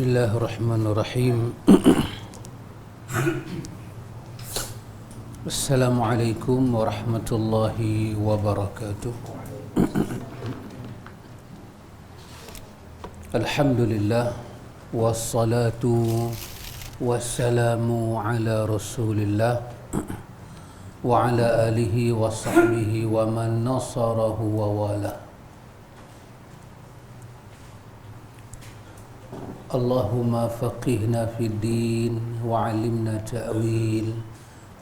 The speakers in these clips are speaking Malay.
Bismillahirrahmanirrahim. Assalamualaikum warahmatullahi wabarakatuh. Alhamdulillah wassalatu wassalamu ala Rasulillah wa ala alihi wa sahbihi wa man nasarahu wa wala. Allahumma faqihna fid din wa 'allimna ta'wil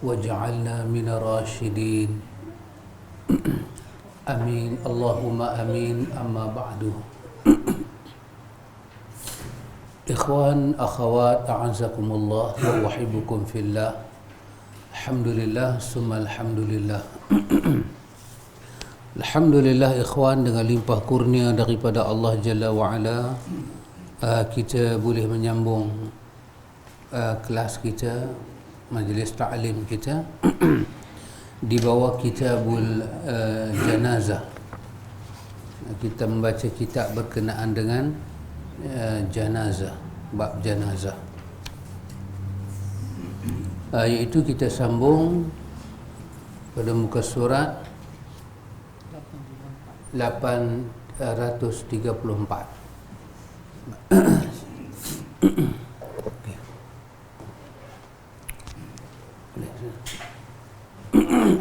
waj'alna minar rasyidin. Amin. Allahumma amin. Amma ba'du. Ikhwan, akhawat, a'azakumullah wa uhibbukum fillah. Alhamdulillah, summa alhamdulillah. Alhamdulillah ikhwan, dengan limpah kurnia daripada Allah Jalla wa Ala, kita boleh menyambung kelas kita, majlis ta'lim kita di bawah kitabul janazah. Kita membaca kitab berkenaan dengan janazah, bab janazah, iaitu kita sambung pada muka surat 834.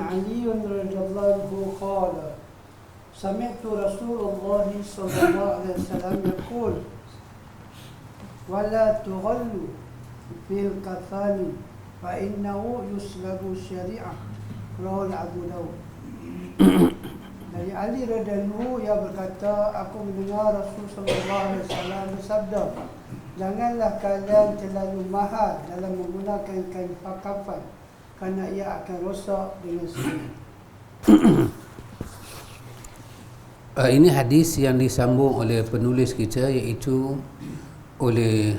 علي رضي الله عنه قال سمعت رسول الله صلى الله عليه وسلم يقول ولا تغلوا في الكفن فإنه يسلب الشريعة رواه Abu Dawud. Dari Ali radhiyallahu ia berkata, aku mendengar Rasul sallallahu alaihi wasallam bersabda, janganlah kalian terlalu mahal dalam menggunakan kain kafan, kerana ia akan rosak dengan sendiri. Ini hadis yang disambung oleh penulis kita, iaitu oleh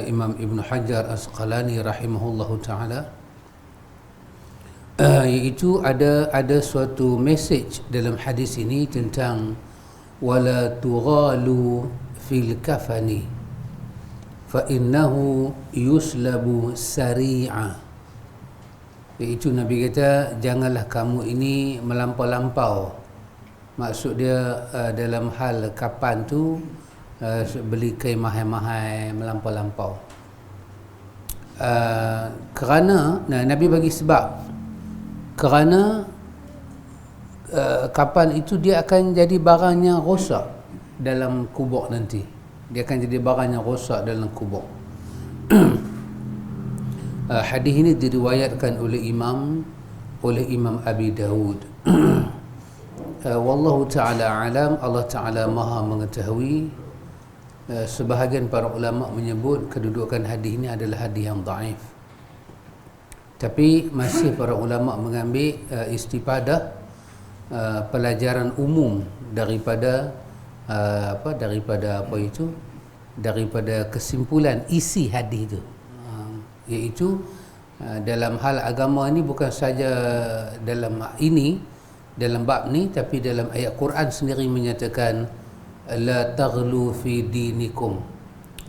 Imam Ibn Hajar Asqalani rahimahullahu ta'ala, iaitu ada suatu message dalam hadis ini tentang wala tughalu fil kafani fa innahu yuslabu sari'a, iaitu Nabi kata janganlah kamu ini melampau-lampau. Maksud dia dalam hal kapan tu beli kain mahal-mahal, melampau-lampau. Kerana Nabi bagi sebab, kerana kapan itu dia akan jadi barang yang rosak dalam kubur nanti. Dia akan jadi barang yang rosak dalam kubur. Hadis ini diriwayatkan oleh Imam Abi Dawud. Wallahu ta'ala alam, Allah ta'ala maha mengetahui. Sebahagian para ulama menyebut kedudukan hadis ini adalah hadis yang dhaif, tapi masih para ulama mengambil istifadah, pelajaran umum daripada daripada kesimpulan isi hadis itu, iaitu dalam hal agama ini bukan saja dalam bab ni, tapi dalam ayat Quran sendiri menyatakan la taghlu fi dinikum,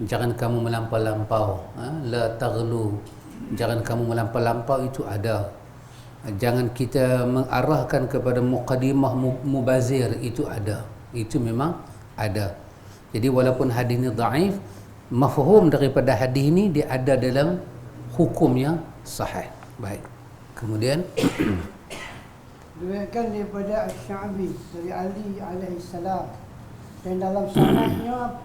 jangan kamu melampau-lampau. La taghlu, jangan kamu melampau-lampau, itu ada. Jangan kita mengarahkan kepada muqaddimah mubazir, itu ada. Itu memang ada. Jadi walaupun hadis ini dhaif, mafhum daripada hadis ini dia ada dalam hukum yang sahih. Baik. Kemudian diriwayatkan daripada Asy-Sya'bi dari Ali alaihi salam, dan dalam sanadnya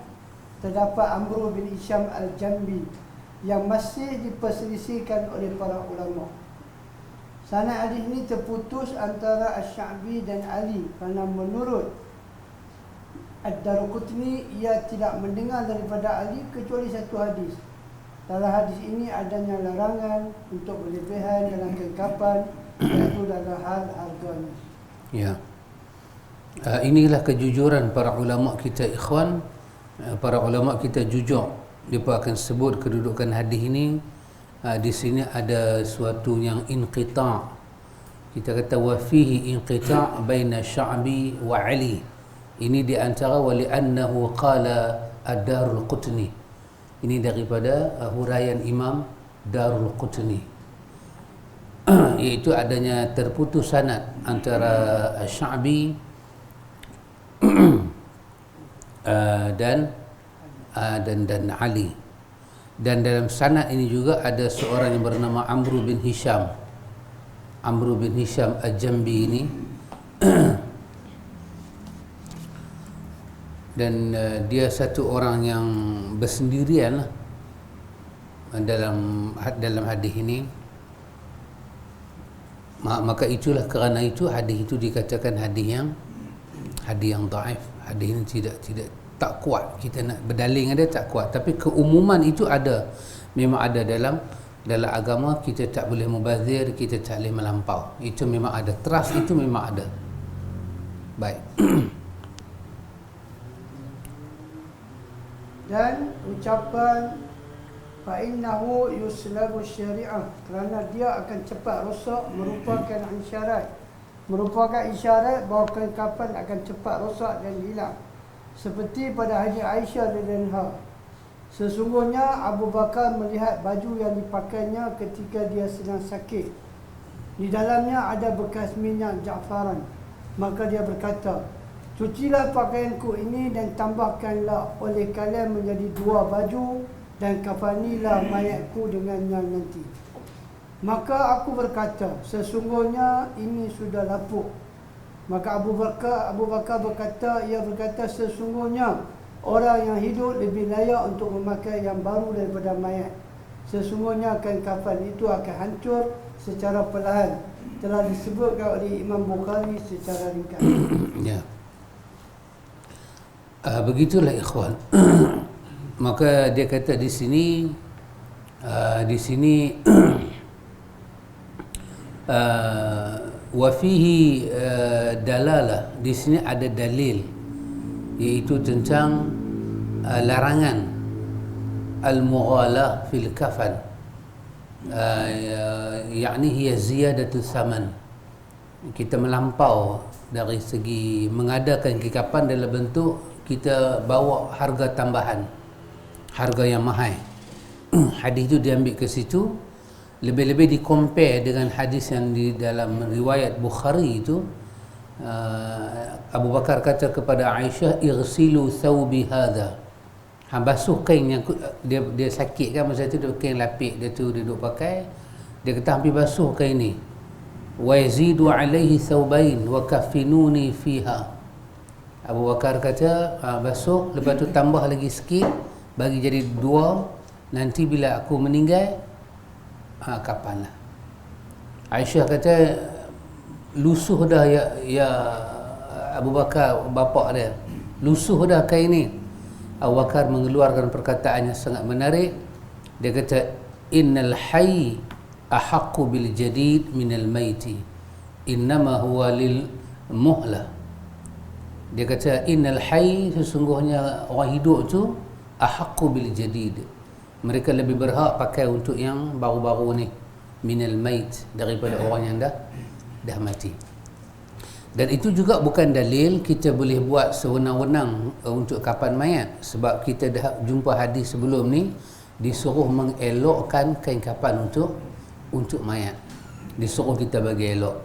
terdapat Amr bin Hisham al-Jambi yang masih diperselisihkan oleh para ulama. Sanad hadis ini terputus antara Asy-Sya'bi dan Ali kerana menurut Ad-Darqutni ia tidak mendengar daripada Ali kecuali satu hadis. Dalam hadis ini adanya larangan untuk berlebihan dalam kain kafan, iaitu dalam hal harganya. ya, inilah kejujuran para ulama kita ikhwan. Para ulama kita jujur. Mereka akan sebut kedudukan hadis ini. Di sini ada suatu yang inqita'. Kita kata wa fihi inqita' baina Sya'bi wa Ali. Ini di antara wali annahu qala ad-Darul Qutni. Ini daripada huraian Imam Darul Qutni, iaitu adanya terputus sanad antara Sya'bi dan Ali. Dan dalam sanad ini juga ada seorang yang bernama Amru bin Hisham Al-Jambi ini dan dia satu orang yang bersendirian dalam hadis ini. Maka itulah kerana itu hadis itu dikatakan hadis yang dhaif. Hadis ini tak kuat, kita nak berdaling ada tak kuat, tapi keumuman itu ada, memang ada dalam agama. Kita tak boleh mubazir, kita tak boleh melampau, itu memang ada, trust itu memang ada. Baik. Dan ucapan fa'innahu yuslabu syari'ah, kerana dia akan cepat rosak, merupakan isyarat bahawa kelengkapan akan cepat rosak dan hilang. Seperti pada hadis Aisyah radhiyallahu anha, sesungguhnya Abu Bakar melihat baju yang dipakainya ketika dia sedang sakit. Di dalamnya ada bekas minyak ja'faran. Maka dia berkata, cucilah pakaianku ini dan tambahkanlah oleh kalian menjadi 2 baju dan kafanilah mayatku dengannya nanti. Maka aku berkata, sesungguhnya ini sudah lapuk. Maka Abu Bakar berkata, ia berkata, sesungguhnya orang yang hidup lebih layak untuk memakai yang baru daripada mayat. Sesungguhnya kain kafan itu akan hancur secara perlahan. Telah disebutkan oleh Imam Bukhari secara ringkas. Ya. Begitulah ikhwan. Maka dia kata di sini wa fihi dalalah, di sini ada dalil, iaitu tentang larangan al-mughalah fil kafan, yakni hiya ziyadatu thaman, kita melampau dari segi mengadakan kekapan dalam bentuk kita bawa harga tambahan, harga yang mahal. Hadis itu diambil ke situ, lebih-lebih di-compare dengan hadis yang di dalam riwayat Bukhari itu. Abu Bakar kata kepada Aisyah, "Ighsilu thawbi hadha." Basuh kain yang dia sakit kan masa tu, dia kain lapik dia tu dia duk pakai. Dia kata hampir basuh kain ni. Wa yazidu alaihi thawbain wa kaffinuni fiha. Abu Bakar kata basuh, lepas tu tambah lagi sikit, bagi jadi 2, nanti bila aku meninggal kapan lah. Aisyah kata, lusuh dah ya Abu Bakar, bapak dia, lusuh dah kain ni. Abu Bakar mengeluarkan perkataan yang sangat menarik. Dia kata, innal hayy ahaqqu bil jadid minal maiti, innama huwa lil muhlah. Dia kata, innal hayy, sesungguhnya orang hidup tu ahaqqu bil jadid, mereka lebih berhak pakai untuk yang baru-baru ni, minal mait, daripada orang yang dah mati. Dan itu juga bukan dalil kita boleh buat sewenang-wenang untuk kapan mayat, sebab kita dah jumpa hadis sebelum ni disuruh mengelokkan kain kapan untuk mayat, disuruh kita bagi elok.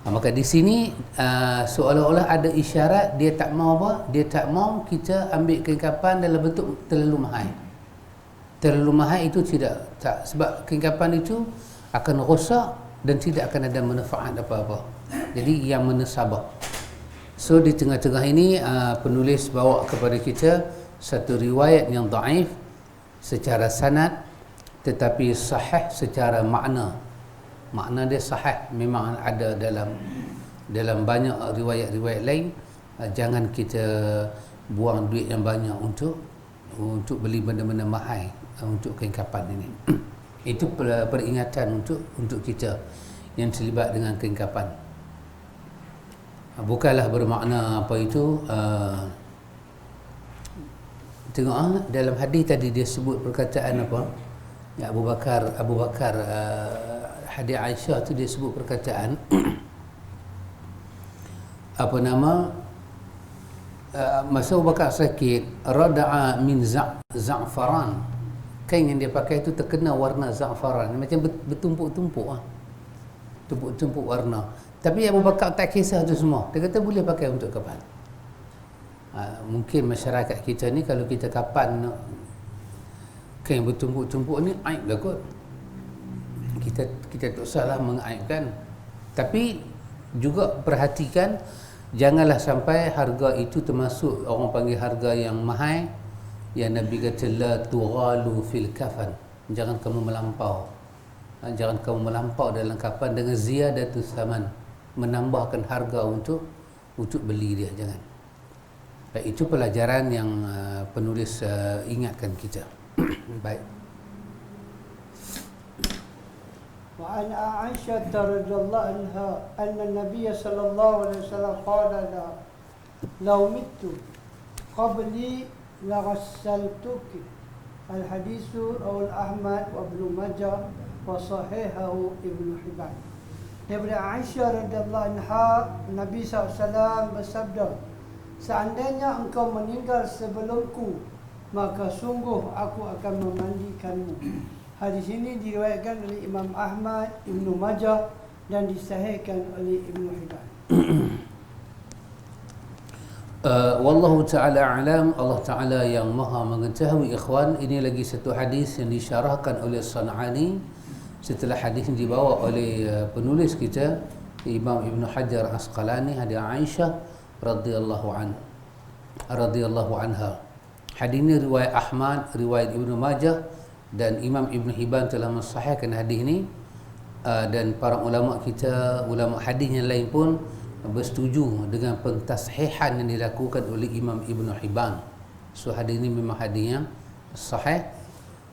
Maka di sini seolah-olah ada isyarat dia tak mau apa? Dia tak mau kita ambil kain kapan dalam bentuk terlalu mahal. Terlalu mahal itu tak, sebab kain kapan itu akan rosak dan tidak akan ada manfaat apa-apa. Jadi yang menasabah. So di tengah-tengah ini penulis bawa kepada kita satu riwayat yang dhaif secara sanad, tetapi sahih secara makna. Makna dia sahih, memang ada dalam banyak riwayat-riwayat lain. Jangan kita buang duit yang banyak untuk beli benda-benda mahal untuk kain kapan ini. Itu peringatan untuk kita yang terlibat dengan kain kapan. Bukanlah bermakna apa itu. Tengok dalam hadis tadi dia sebut perkataan apa? Ya, Abu Bakar hadis Aisyah tu dia sebut perkataan apa nama, masa Abu Bakar sakit, rada'a min za'faran. Kain yang dia pakai itu terkena warna za'faran, macam bertumpuk-tumpuk lah. Tumpuk-tumpuk warna. Tapi Abu Bakar tak kisah tu semua. Dia kata boleh pakai untuk kapan. Mungkin masyarakat kita ni kalau kita kapan kain bertumpuk-tumpuk ni aib lah kot. Kita tak usahlah mengaibkan. Tapi juga perhatikan, janganlah sampai harga itu termasuk orang panggil harga yang mahal, yang Nabi kata la tughalu fil kafan. Jangan kamu melampau. Jangan kamu melampau dalam kapan dengan ziyadatus saman, menambahkan harga untuk beli dia, jangan. Itu pelajaran yang penulis ingatkan kita. Baik. وعن عائشة رضي الله عنها أن النبي صلى الله عليه وسلم قال لها لو مت قبلي لغسلتك. الحديث رواه أحمد وابن ماجه وصححه ابن حبان. Daripada Aisyah radhiyallahu anha, Nabi SAW bersabda, seandainya engkau meninggal sebelumku, maka sungguh aku akan memandikanmu. Hadis ini diriwayatkan oleh Imam Ahmad, Ibnu Majah dan disahihkan oleh Ibnu Hibban. Wallahu ta'ala alam. Allah Ta'ala yang maha mengetahui. Ikhwan, ini lagi satu hadis yang disyarahkan oleh San'ani setelah hadis yang dibawa oleh penulis kita Imam Ibn Hajar Asqalani, hadis Aisyah radhiyallahu anha. Hadis ini riwayat Ahmad, riwayat Ibnu Majah, dan Imam Ibn Hibban telah mensahihkan hadis ini, dan para ulama kita, ulama hadis yang lain pun bersetuju dengan pentashihan yang dilakukan oleh Imam Ibn Hibban. So hadis ini memang hadis yang sahih.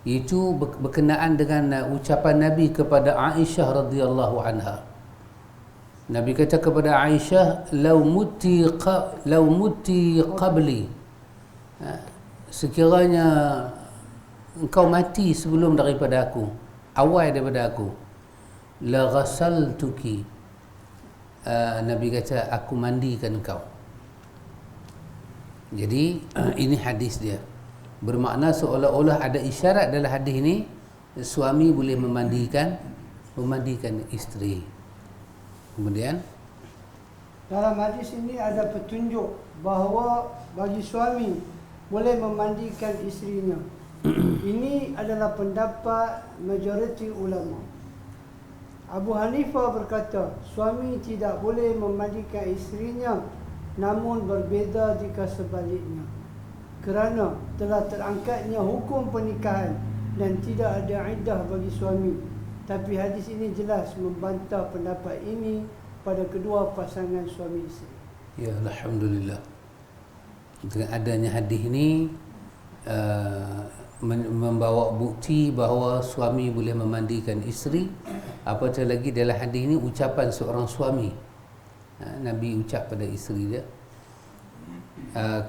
Itu berkenaan dengan ucapan Nabi kepada Aisyah radhiyallahu anha. Nabi kata kepada Aisyah, "Lau muti qabli." Sekiranya engkau mati sebelum daripada aku, awal daripada aku, la ghasaltuki. Nabi kata, aku mandikan engkau. Jadi ini hadis dia, bermakna seolah-olah ada isyarat dalam hadis ini suami boleh memandikan isteri. Kemudian dalam hadis ini ada petunjuk bahawa bagi suami boleh memandikan isterinya. Ini adalah pendapat majoriti ulama. Abu Hanifah berkata, suami tidak boleh memandikan isterinya, namun berbeza jika sebaliknya, kerana telah terangkatnya hukum pernikahan dan tidak ada iddah bagi suami. Tapi hadis ini jelas membantah pendapat ini pada kedua pasangan suami isteri. Ya, alhamdulillah. Dengan adanya hadis ini membawa bukti bahawa suami boleh memandikan isteri. Apatah lagi dalam hadis ini ucapan seorang suami, Nabi ucap pada isteri dia.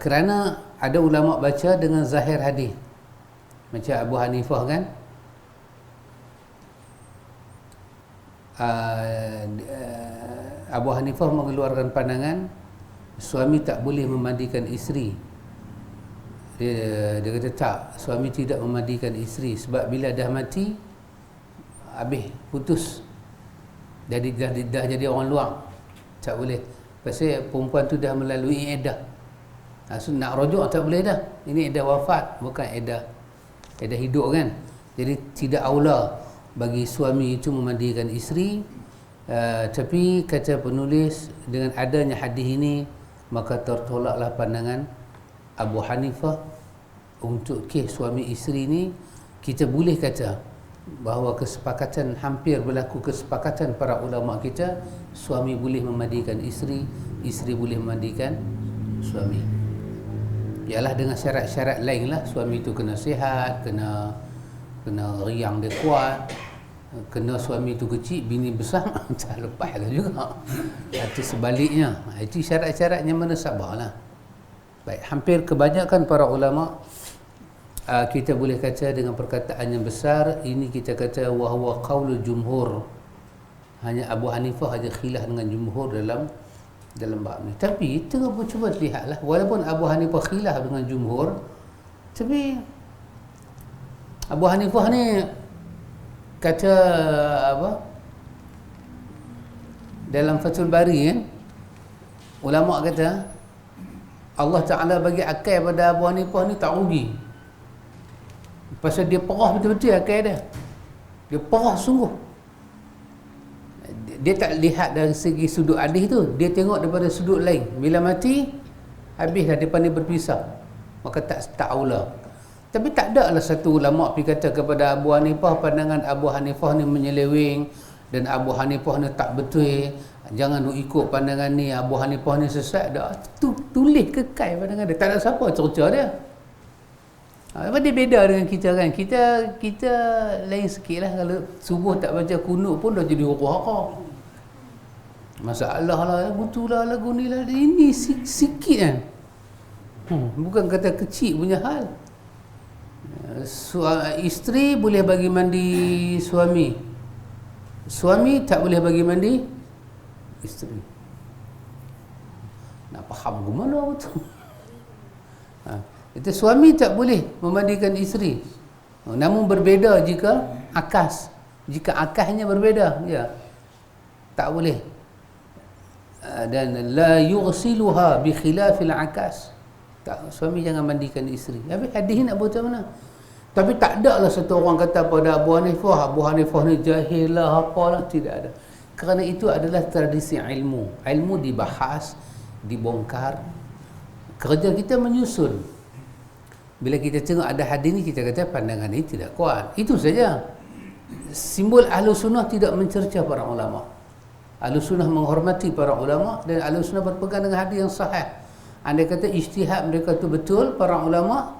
Kerana ada ulama baca dengan zahir hadis, macam Abu Hanifah kan, Abu Hanifah mengeluarkan pandangan suami tak boleh memandikan isteri. Dia kata tak, suami tidak memandikan isteri sebab bila dah mati habis, putus, dah jadi orang luar, tak boleh. Pasal perempuan tu dah melalui iddah. So nak rujuk tak boleh dah. Ini iddah wafat, bukan iddah hidup kan. Jadi tidak aula bagi suami itu memandikan isteri. Tapi kata penulis, dengan adanya hadis ini maka tertolaklah pandangan Abu Hanifah untuk kes suami isteri ni. Kita boleh kata bahawa kesepakatan, hampir berlaku kesepakatan para ulama kita, suami boleh memandikan isteri, isteri boleh memandikan suami. Ialah dengan syarat-syarat lain lah. Suami itu kena sihat, kena riang dia kuat, kena suami itu kecil, bini besar tak lepas lah juga. Atau sebaliknya. Itu syarat-syaratnya mana sabarlah. Baik, hampir kebanyakan para ulama, kita boleh kata dengan perkataan yang besar, ini kita kata wahwa qaulul jumhur. Hanya Abu Hanifah aja khilaf dengan jumhur dalam dalam bab ni. Tapi kita cuba lihatlah, walaupun Abu Hanifah khilaf dengan jumhur, tapi Abu Hanifah ni kata apa, dalam Fathul Bari kan, ulama kata Allah Ta'ala bagi akal pada Abu Hanifah ni tak rugi, pasal dia perah betul-betul akal dia. Dia perah sungguh. Dia tak lihat dari segi sudut hadis tu, dia tengok daripada sudut lain. Bila mati, habislah, dia pandai berpisah, maka tak aula. Tapi tak ada lah satu ulama pergi kata kepada Abu Hanifah, pandangan Abu Hanifah ni menyeleweng dan Abu Hanifah ni tak betul, jangan lu ikut pandangan ni, Abu Hanifah ni sesat. Dah tulis kekal pandangan dia, tak ada siapa cerca dia. Dia beda dengan kita kan. Kita lain sikit lah. Kalau subuh tak baca kunut pun dah jadi huruf-huruf. Masalah lah, lagu tu lah, lagu ni lah. Ini sikit kan. Bukan kata kecil punya hal. Isteri boleh bagi mandi suami, suami tak boleh bagi mandi isteri. Nak faham ke mana betul? Itu suami tak boleh memandikan isteri. Namun berbeza jika akas. Jika akasnya berbeza, ya, tak boleh. Dan la yughsiluha bi khilafil akas. Tak, suami jangan mandikan isteri. Habis hadis nak buat macam mana? Tapi tak ada lah satu orang kata pada Abu Hanifah ni jahil lah, apalah, tidak ada. Kerana itu adalah tradisi ilmu. Ilmu dibahas, dibongkar. Kerja kita menyusun. Bila kita tengok ada hadis ni, kita kata pandangan ini tidak kuat. Itu saja. Simbol Ahlus Sunnah tidak mencerca para ulama. Ahlus Sunnah menghormati para ulama dan Ahlus Sunnah berpegang dengan hadis yang sahih. Andai kata ijtihad mereka tu betul, para ulama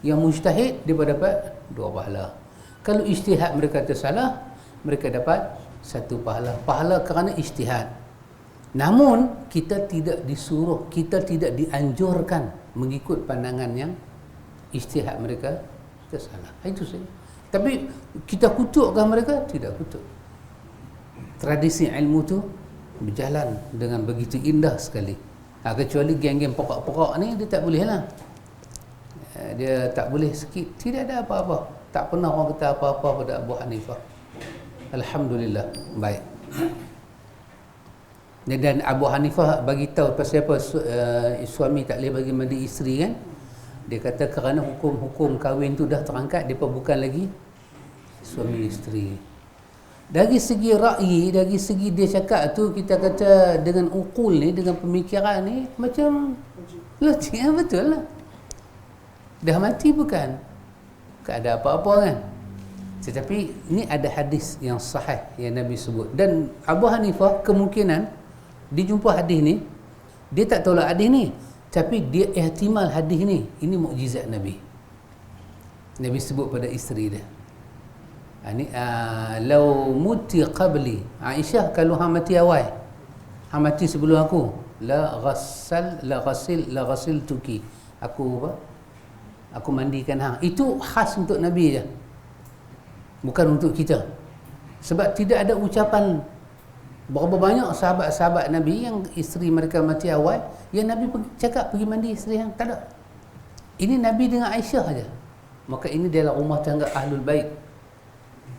yang mujtahid, dia dapat 2 pahala. Kalau ijtihad mereka tersalah, mereka dapat 1 pahala. Pahala kerana ijtihad. Namun kita tidak disuruh, kita tidak dianjurkan mengikut pandangan yang ijtihad mereka tersalah. Itu saja. Tapi kita kutukkan mereka? Tidak kutuk. Tradisi ilmu tu berjalan dengan begitu indah sekali. Kecuali geng-geng pokok-pokok ni, dia tak boleh lah. Dia tak boleh sikit. Tidak ada apa-apa. Tak pernah orang kata apa-apa pada Abu Hanifah. Alhamdulillah. Baik. Dan Abu Hanifah bagi tahu pasal apa suami tak boleh bagi mandi isteri kan. Dia kata kerana hukum-hukum kahwin tu dah terangkat, dia bukan lagi suami isteri. Dari segi ra'yi, dari segi dia cakap tu, kita kata dengan ukul ni, dengan pemikiran ni, macam logik, betul lah. Dah mati bukan? Tak ada apa-apa kan? Tetapi ni ada hadis yang sahih yang Nabi sebut. Dan Abu Hanifah kemungkinan dia jumpa hadis ni, dia tak tolak hadis ni, tapi dia ihtimal hadis ni, ini mukjizat Nabi. Nabi sebut pada isteri dia, lau muti qabli, Aisyah, kalau hang mati awal, hang mati sebelum aku, la ghasil tuki, aku mandikan hang. Itu khas untuk Nabi je, bukan untuk kita. Sebab tidak ada ucapan berapa banyak sahabat-sahabat Nabi yang isteri mereka mati awal, yang Nabi cakap pergi mandi isteri hang, tak ada. Ini Nabi dengan Aisyah aja. Maka ini adalah rumah tangga Ahlul Bait.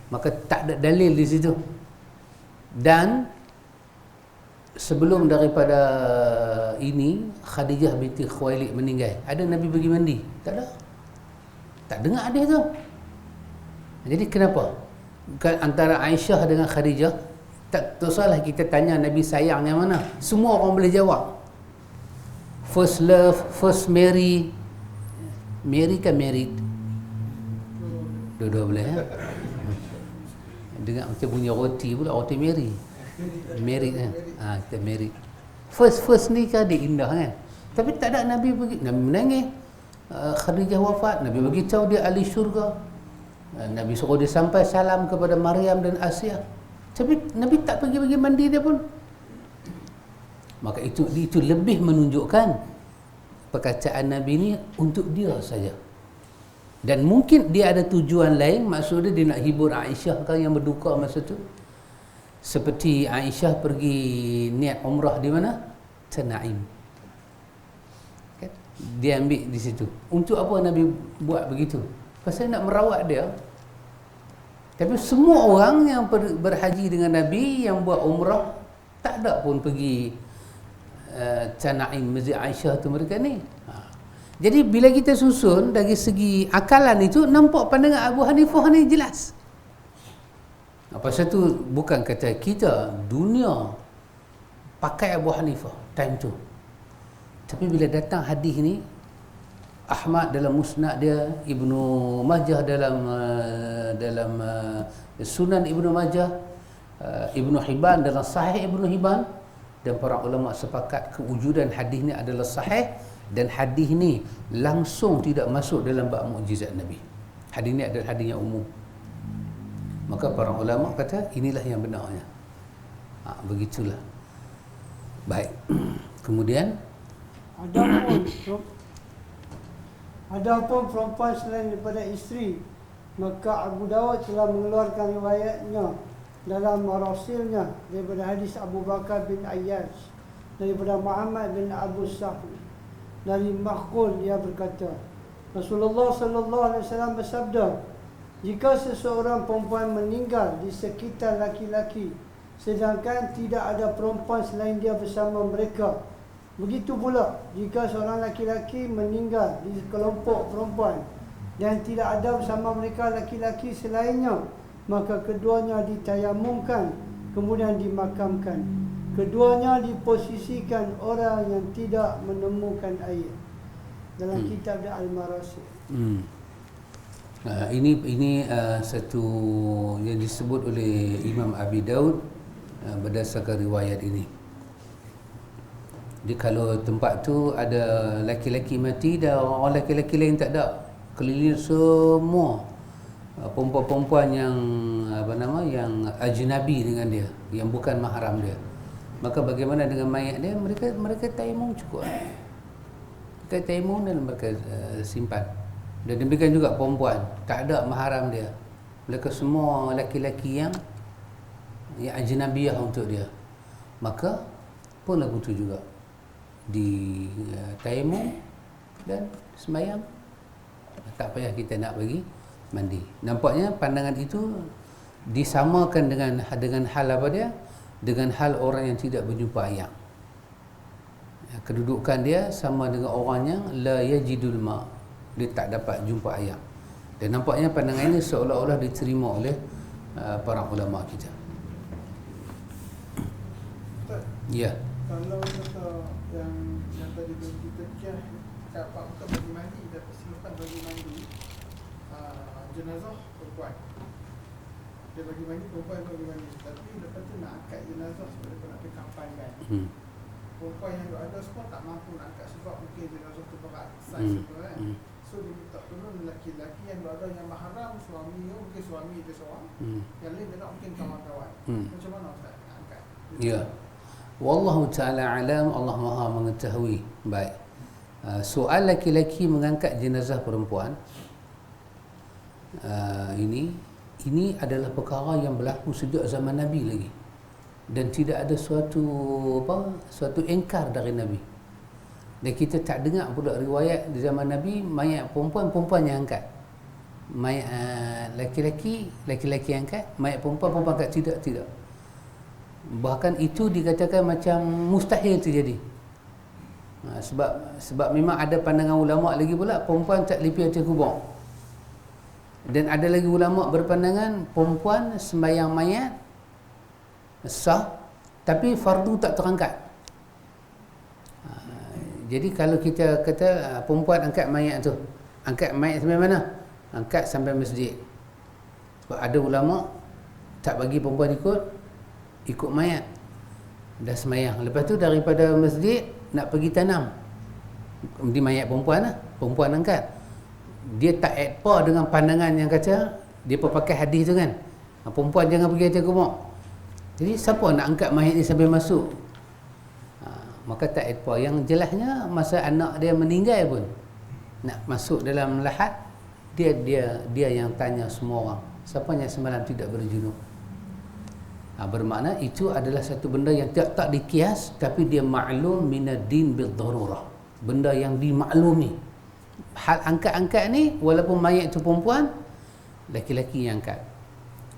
Maka tak ada dalil di situ. Dan sebelum daripada ini, Khadijah binti Khuwailid meninggal, ada Nabi pergi mandi? Tak ada. Tak dengar ada tu. Jadi kenapa? Antara Aisyah dengan Khadijah, tak salah kita tanya Nabi sayang yang mana? Semua orang boleh jawab. First love, first marry. Marry kan married? Dua-dua boleh ya? Dengar macam bunyi roti pula, roti Mary. Married kan? Kita married. First ni kan dia indah kan? Tapi tak ada Nabi pergi. Nabi menangis. Khadijah wafat, Nabi bagi tahu dia ahli syurga. Nabi suruh dia sampai salam kepada Maryam dan Asia. Tapi Nabi tak pergi bagi mandi dia pun. Maka itu lebih menunjukkan perkataan Nabi ni untuk dia saja. Dan mungkin dia ada tujuan lain, maksudnya dia nak hibur Aisyah kan yang berduka masa tu. Seperti Aisyah pergi niat umrah di mana? Tanaim. Kan? Dia ambil di situ. Untuk apa Nabi buat begitu? Pasal nak merawat dia. Tapi semua orang yang berhaji dengan Nabi, yang buat umrah, tak ada pun pergi Tanaim, Masjid Aisyah tu mereka ni. Jadi bila kita susun dari segi akalan itu, nampak pandangan Abu Hanifah ni jelas. Pasal tu bukan kata kita, dunia pakai Abu Hanifah time tu. Tapi bila datang hadis ni, Ahmad dalam musnad dia, Ibnu Majah dalam Sunan Ibnu Majah, Ibnu Hibban dalam Sahih Ibnu Hibban, dan para ulama sepakat kewujudan hadis ni adalah sahih, dan hadis ni langsung tidak masuk dalam bab mukjizat Nabi. Hadis ni adalah hadis yang umum. Maka para ulama kata inilah yang benarnya. Begitulah. Baik. Kemudian Adapun perempuan selain daripada isteri, maka Abu Dawud telah mengeluarkan riwayatnya dalam marasilnya daripada hadis Abu Bakar bin Ayyash, daripada Muhammad bin Abu Sahri, dari Makhul, dia berkata, Rasulullah sallallahu alaihi wasallam bersabda, jika seseorang perempuan meninggal di sekitar laki-laki sedangkan tidak ada perempuan selain dia bersama mereka, begitu pula jika seorang laki-laki meninggal di kelompok perempuan dan tidak ada bersama mereka laki-laki selainnya, maka keduanya ditayamumkan kemudian dimakamkan. Keduanya diposisikan orang yang tidak menemukan air. Dalam kitab dia Al-Marasil. Ini satu yang disebut oleh Imam Abi Daud berdasarkan riwayat ini. Jadi kalau tempat tu ada laki-laki mati dan orang laki-laki lain tak ada, keliling semua perempuan-perempuan yang yang ajnabi dengan dia, yang bukan mahram dia, maka bagaimana dengan mayat dia? Mereka tayamum cukup. Mereka tayamum dan mereka simpan. Dan demikian juga perempuan, tak ada mahram dia, mereka semua laki-laki yang ajnabiyah untuk dia, maka pun lagu tu juga di tayamum dan sembahyang, tak payah kita nak bagi mandi. Nampaknya pandangan itu disamakan dengan hal apa dia? Dengan hal orang yang tidak berjumpa ayam. Kedudukan dia sama dengan orang yang la yajidul ma, dia tak dapat jumpa ayam. Dan nampaknya pandangan ini seolah-olah diterima oleh para ulama kita. Ya. Kalau kata yang tadi kita cakap untuk bagi mandi, tapi selepas bagi mandi jenazah perempuan, dia bagi mandi, perempuan bagi mandi, tapi lepas tu nak angkat jenazah sebab dia nak kampan kan. Perempuan yang ada semua tak mampu nak angkat sebab mungkin jenazah tu berat saiz tu kan. So dia minta tolong lelaki-lelaki yang ada yang mahram, suami, mungkin suami dia seorang, yang lain dia nak mungkin kawan-kawan. Macam mana Ustaz nak angkat? Ya. Wallahu ta'ala alam, Allah Maha mengetahui. Baik. Soal laki-laki mengangkat jenazah perempuan, ini adalah perkara yang berlaku sejak zaman Nabi lagi, dan tidak ada suatu engkar dari Nabi. Dan kita tak dengar pula riwayat di zaman Nabi mayat perempuan yang angkat, mayat laki-laki yang angkat, mayat perempuan angkat. Tidak. Bahkan itu dikatakan macam mustahil terjadi. Sebab memang ada pandangan ulama lagi pula perempuan tak lipi atas kubur. Dan ada lagi ulama berpandangan perempuan sembahyang mayat sah, tapi fardu tak terangkat. Jadi kalau kita kata perempuan angkat mayat tu, angkat mayat sampai mana? Angkat sampai masjid. Sebab ada ulama tak bagi perempuan ikut mayat, dah sembahyang. Lepas tu daripada masjid nak pergi tanam di mayat perempuan angkat. Dia tak adpa dengan pandangan yang kata dia pakai hadis tu kan, perempuan jangan pergi atas kubur. Jadi siapa nak angkat mayat ni sampai masuk? Maka tak adpa. Yang jelasnya masa anak dia meninggal pun nak masuk dalam lahat, dia yang tanya semua orang, siapa yang semalam tidak berjunub. Bermakna itu adalah satu benda yang tak dikias, tapi dia maklum minad din bil darurah, benda yang dimaklumi. Hal angkat-angkat ni walaupun mayat itu perempuan, laki-laki yang angkat.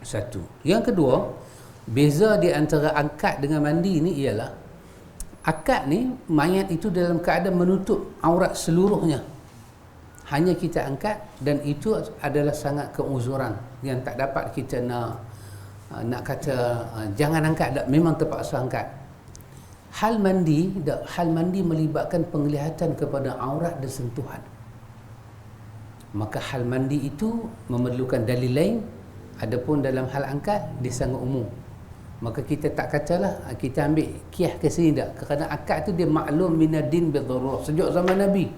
Satu. Yang kedua, beza di antara angkat dengan mandi ni ialah akad ni mayat itu dalam keadaan menutup aurat seluruhnya, hanya kita angkat, dan itu adalah sangat keuzuran yang tak dapat kita nak kata jangan angkat, tak, memang terpaksa angkat. Hal mandi melibatkan penglihatan kepada aurat dan sentuhan. Maka hal mandi itu memerlukan dalil lain. Adapun dalam hal angkat dia sangat umum. Maka kita tak katalah kita ambil kiyah ke sini tak, kerana akad tu dia maklum minad din bil darurah. Sejak zaman Nabi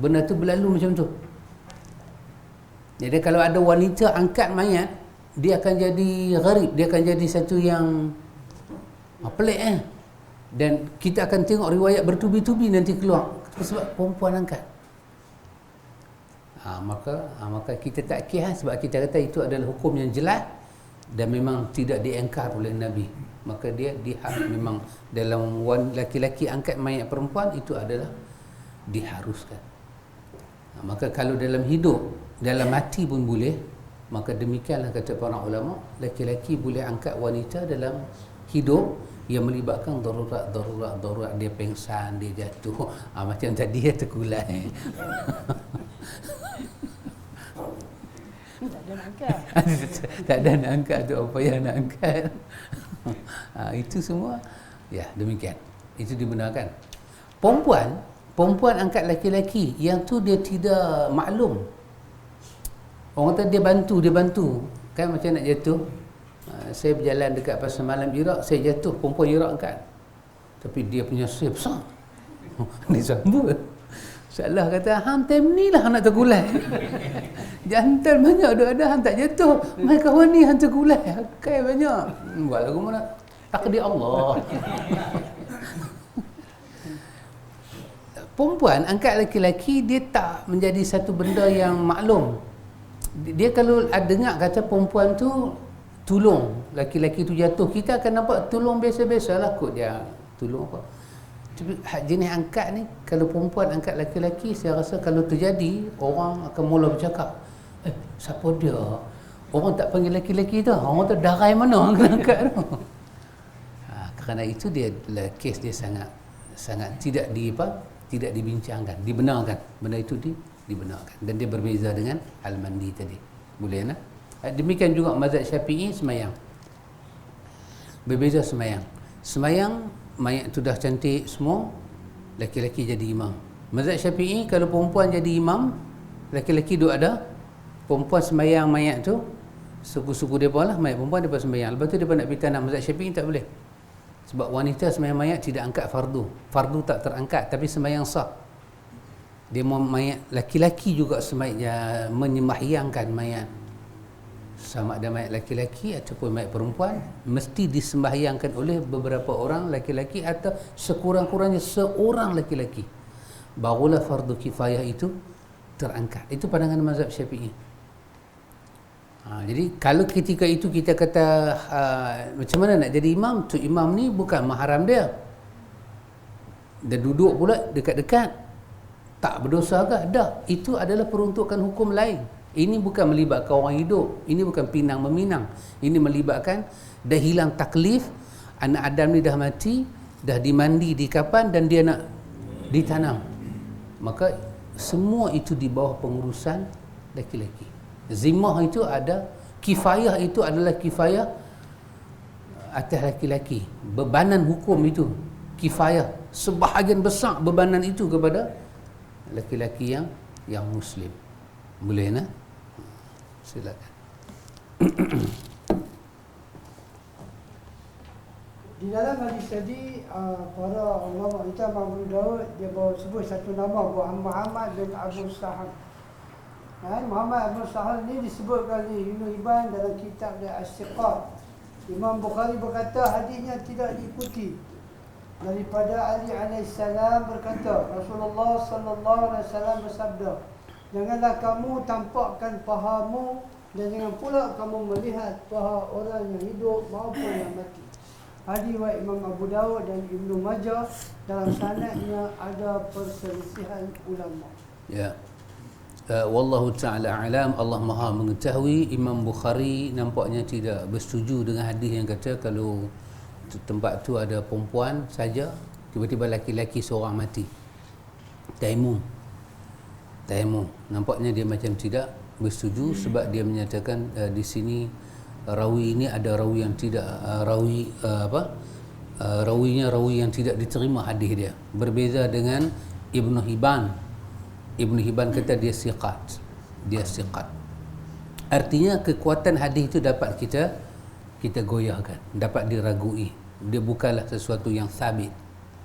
benda tu berlalu macam tu. Jadi kalau ada wanita angkat mayat, dia akan jadi gharib, dia akan jadi satu yang pelik dan kita akan tengok riwayat bertubi-tubi nanti keluar sebab perempuan angkat. Maka kita tak kira sebab kita kata itu adalah hukum yang jelas dan memang tidak diengkar oleh Nabi. Maka dia memang dalam laki-laki angkat mayat perempuan itu adalah diharuskan. Maka kalau dalam hidup, dalam mati pun boleh, maka demikianlah kata para ulama, laki-laki boleh angkat wanita dalam hidup yang melibatkan darurat, dia pengsan, dia jatuh, macam tadi dia terkulai. Tak ada nak angkat. Tak ada nak angkat tu, apa yang nak angkat. Itu semua ya demikian. Itu dibenarkan. Perempuan angkat laki-laki yang tu dia tidak maklum. Orang kata dia bantu. Kan macam nak jatuh. Saya berjalan dekat pasar malam Iraq, saya jatuh, perempuan Iraq angkat. Tapi dia punya saya besar. Dia sambut. Salah kata, hang time ni lah hang nak tergulai. Jantan banyak ada hang tak jatuh. Mai kawan ni hang tergulai. Hakai banyak. Buat lagu mana? Takdir Allah. Perempuan angkat laki-laki, dia tak menjadi satu benda yang maklum. Dia kalau dengar kata perempuan tu tolong laki-laki tu jatuh, kita akan nampak tolong biasa-biasalah kot dia tolong apa. Tapi jenis angkat ni, kalau perempuan angkat laki-laki, saya rasa kalau terjadi, orang akan mula bercakap, siapa dia? Orang tak panggil laki-laki tu, orang tu darai mana orang angkat tu. Kerana itu dia kes dia sangat tidak dibincangkan, dibenarkan. Benda itu dibenarkan dan dia berbeza dengan al-mandi tadi. Boleh nak? Demikian juga mazhab Syafi'i semayang. Berbeza semayang. Semayang mayat tu dah cantik semua, laki-laki jadi imam. Mazhab Syafi'i kalau perempuan jadi imam, laki-laki duk ada, perempuan semayang mayat tu, suku-suku depa lah, mayat perempuan depa semayang. Lepas tu depa nak pergi tanam. Mazhab Syafi'i tak boleh. Sebab wanita semayang mayat tidak angkat fardu. Fardu tak terangkat tapi semayang sah. Dia mayat laki-laki juga semayang menyembahyangkan mayat. Sama ada mayat laki-laki ataupun mayat perempuan, mesti disembahyangkan oleh beberapa orang laki-laki atau sekurang-kurangnya seorang laki-laki. Barulah fardu kifayah itu terangkat. Itu pandangan mazhab Syafi'i. Jadi kalau ketika itu kita kata macam mana nak jadi imam, tu imam ni bukan mahram dia. Dia duduk pula dekat-dekat. Tak berdosa ke? Dah. Itu adalah peruntukan hukum lain. Ini bukan melibatkan orang hidup. Ini bukan pinang meminang. Ini melibatkan dah hilang taklif, anak Adam ni dah mati, dah dimandi di kapan dan dia nak ditanam. Maka semua itu di bawah pengurusan laki-laki. Zimmah itu ada, kifayah itu adalah kifayah atas laki-laki. Bebanan hukum itu kifayah, sebahagian besar bebanan itu kepada laki-laki yang muslim. Boleh nak? Silakan. Di dalam hadis tadi, para ulama kita Abu Daud dia bawa sebut satu nama Muhammad bin Abu Sahal. Muhammad Abu Sahal ni disebutkan oleh Ibn Hibban dalam kitab dia As-Siqat. Imam Bukhari berkata hadisnya tidak diikuti. Daripada Ali alaihissalam berkata, Rasulullah sallallahu alaihi wasallam bersabda, janganlah kamu tampakkan pahamu Dan jangan pula kamu melihat bahawa orang yang hidup maupun yang mati. Hadis riwayat Imam Abu Dawud dan Ibnu Majah, dalam sanadnya ada perselisihan ulama. Ya. Wallahu ta'ala alam, Allah Maha mengetahui. Imam Bukhari nampaknya tidak bersetuju dengan hadis yang kata kalau tempat tu ada perempuan saja, tiba-tiba laki-laki seorang mati. Taimum. Nampaknya dia macam tidak bersetuju sebab dia menyatakan di sini rawi ini ada rawi yang tidak rawinya rawi yang tidak diterima hadis dia. Berbeza dengan Ibnu Hibban kata dia siqat. Artinya kekuatan hadis itu dapat kita goyahkan, dapat diragui. Dia bukanlah sesuatu yang sabit,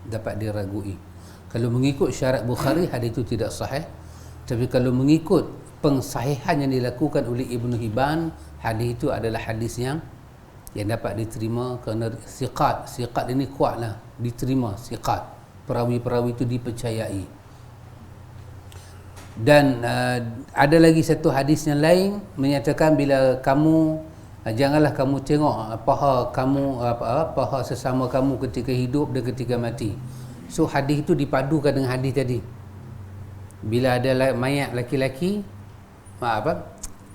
dapat diragui. Kalau mengikut syarat Bukhari, hadis itu tidak sahih. Tapi kalau mengikut pengsahihan yang dilakukan oleh Ibnu Hibban, hadis itu adalah hadis yang dapat diterima kerana siqat ini kuatlah, diterima siqat. Perawi-perawi itu dipercayai. Dan ada lagi satu hadis yang lain menyatakan bila kamu janganlah kamu tengok paha sesama kamu ketika hidup dan ketika mati. So hadis itu dipadukan dengan hadis tadi. Bila ada mayat laki-laki,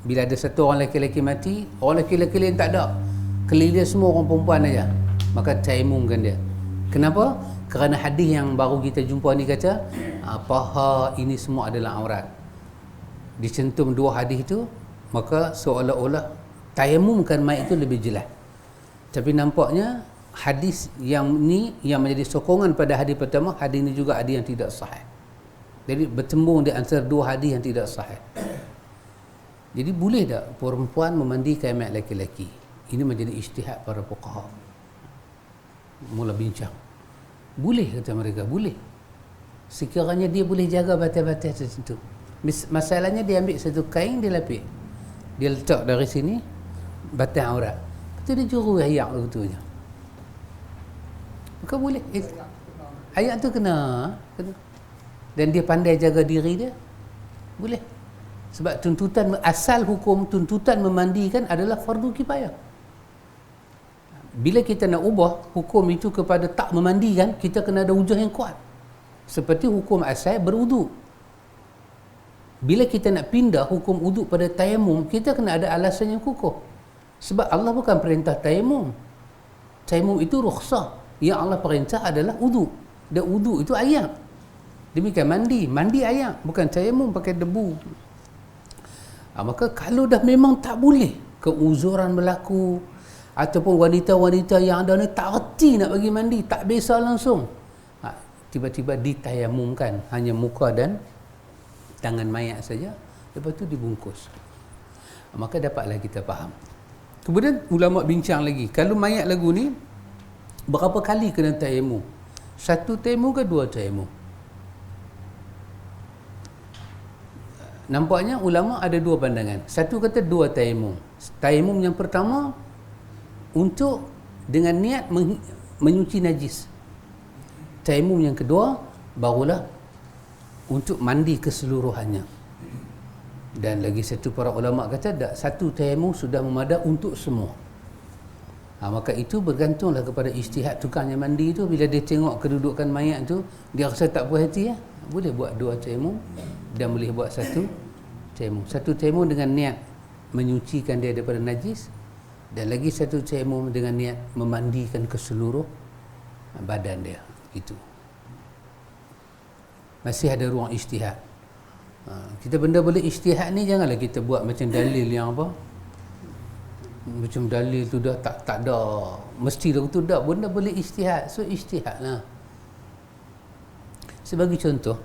bila ada satu orang laki-laki mati, orang laki-laki lain tak ada, keliling dia semua orang perempuan aja, maka taimumkan dia. Kenapa? Kerana hadis yang baru kita jumpa ni kata paha ini semua adalah aurat. Dicentum dua hadis itu, maka seolah-olah tayamumkan mayat itu lebih jelas. Tapi nampaknya hadis yang ni yang menjadi sokongan pada hadis pertama, hadis ini juga ada yang tidak sahih. Jadi bertembung di antara dua hadis yang tidak sahih. Jadi boleh tak perempuan memandikan mayat laki-laki? Ini menjadi ijtihad para fuqaha. Mula bincang. Boleh kata mereka, boleh. Sekiranya dia boleh jaga batas-batas tertentu. Masalahnya dia ambil satu kain, dia lapik. Dia letak dari sini batas aurat. Lepas tu dia juru ayak begitu je. Maka boleh. Ayak tu kena. Dan dia pandai jaga diri dia, boleh. Sebab asal hukum tuntutan memandikan adalah fardu kifayah. Bila kita nak ubah hukum itu kepada tak memandikan, kita kena ada hujah yang kuat. Seperti hukum asal berwuduk. Bila kita nak pindah hukum wuduk pada tayamum, kita kena ada alasan yang kukuh. Sebab Allah bukan perintah tayamum. Tayamum itu rukhsah. Yang Allah perintah adalah wuduk. Dan wuduk itu ayak. Demikian mandi ayak, bukan tayamum pakai debu. Maka kalau dah memang tak boleh, keuzuran berlaku, ataupun wanita-wanita yang ada ni tak reti nak bagi mandi, tak biasa langsung, tiba-tiba ditayamumkan hanya muka dan tangan mayat saja, lepas tu dibungkus. Maka dapatlah kita faham. Kemudian ulama bincang lagi, kalau mayat lagu ni berapa kali kena tayamum? Satu tayamum ke dua tayamum? Nampaknya ulama ada dua pandangan. Satu kata dua tayamum. Tayamum yang pertama untuk dengan niat menyuci najis. Tayamum yang kedua barulah untuk mandi keseluruhannya. Dan lagi satu para ulama kata tak, satu tayamum sudah memadai untuk semua. Maka itu bergantunglah kepada ijtihad tukang yang mandi itu. Bila dia tengok kedudukan mayat tu, dia rasa tak puas hati, boleh buat dua tayamum dan boleh buat satu tayamum. Satu tayamum dengan niat menyucikan dia daripada najis, dan lagi satu tayamum dengan niat memandikan keseluruh badan dia. Itu masih ada ruang ijtihad. Kita benda boleh ijtihad ni janganlah kita buat macam dalil yang apa, macam dalil tu dah tak ada mesti dah tu dah, benda boleh ijtihad. So ijtihad lah. Sebagai contoh,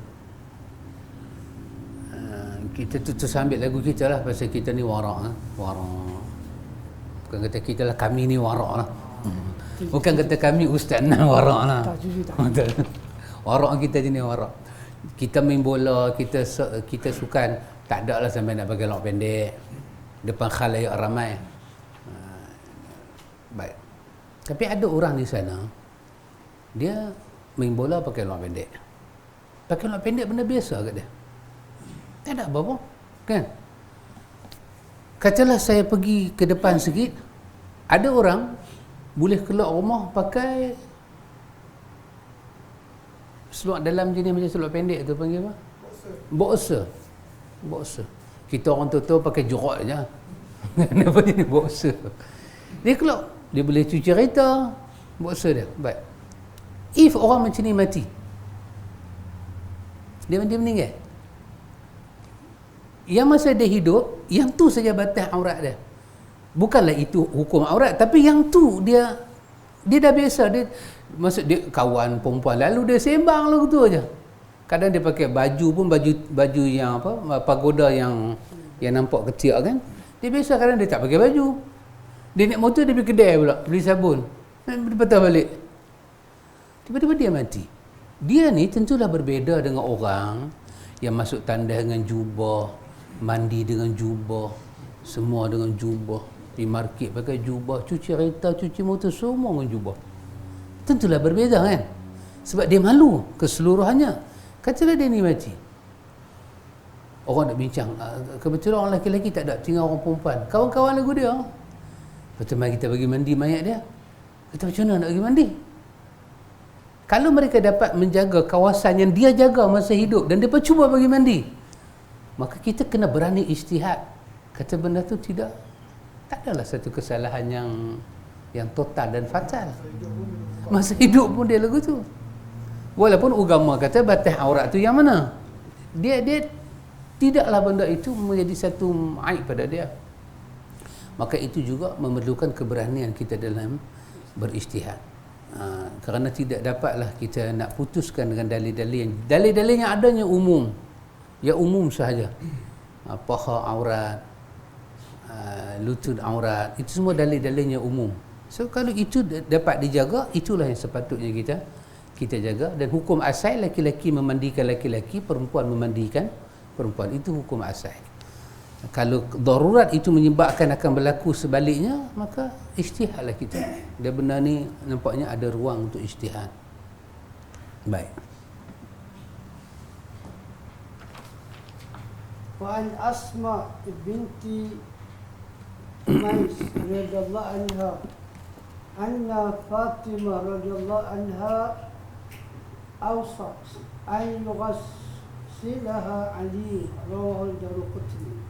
kita terus ambil lagu kita lah, pasal kita ni warak. Bukan kata kita lah, kami ni warak lah. Bukan kata kami ustaz nak warak lah. Warak kita jenis warak. Kita main bola, kita sukan, tak ada lah sampai nak pakai lok pendek depan khalayak ramai. Baik. Tapi ada orang di sana, dia main bola pakai lok pendek. Pakai lok pendek benda biasa kat dia. Tak ada apa-apa, kan? Katalah saya pergi ke depan sikit, ada orang boleh keluar rumah pakai seluar dalam jenis macam seluar pendek tu panggil apa? Boxer. Kita orang tu pakai jorok je. Kenapa dia ni boxer? Dia keluar, dia boleh cuci kereta, boxer dia. Baik. If orang macam ni mati, dia meninggal. Yang masa dia hidup, yang tu saja batas aurat dia. Bukanlah itu hukum aurat, tapi yang tu dia dah biasa, dia maksud dia kawan perempuan lalu dia sembang lagu tu aja. Kadang dia pakai baju pun baju yang apa, pagoda yang nampak kecil kan. Dia biasa kadang dia tak pakai baju. Dia naik motor, dia pergi kedai pula beli sabun. Dia patah balik. Tiba-tiba dia mati. Dia ni tentulah berbeza dengan orang yang masuk tandas dengan jubah, mandi dengan jubah, semua dengan jubah, pergi market pakai jubah, cuci kereta, cuci motor, semua dengan jubah. Tentulah berbeza kan. Sebab dia malu keseluruhannya. Katalah dia ni mati, orang nak bincang, kebetulan orang lelaki-lelaki tak ada, tinggal orang perempuan, kawan-kawan lagu dia. Lepas tu mari kita bagi mandi mayat dia. Kata macam mana nak bagi mandi? Kalau mereka dapat menjaga kawasan yang dia jaga masa hidup dan dia pun cuba bagi mandi, maka kita kena berani ijtihad. Kata benda tu tak adalah satu kesalahan yang total dan fatal. Masa hidup pun dia lagu tu. Walaupun agama kata batas aurat tu yang mana? Dia tidaklah benda itu menjadi satu aib pada dia. Maka itu juga memerlukan keberanian kita dalam berijtihad. Kerana tidak dapatlah kita nak putuskan dengan dalil-dalil yang adanya umum. Ya umum sahaja. Paha aurat, lutut aurat, itu semua dalil-dalilnya umum. So kalau itu dapat dijaga, itulah yang sepatutnya kita jaga. Dan hukum asal, laki-laki memandikan laki-laki, perempuan memandikan perempuan, itu hukum asal. Kalau darurat itu menyebabkan akan berlaku sebaliknya, maka ijtihadlah kita. Dan benda ni nampaknya ada ruang untuk ijtihad. Baik. Wa an Asma binti Umais radhiyallahu anha anna Fatimah radhiyallahu anha awsat an yughassilaha Ali rawahu Daruqutni.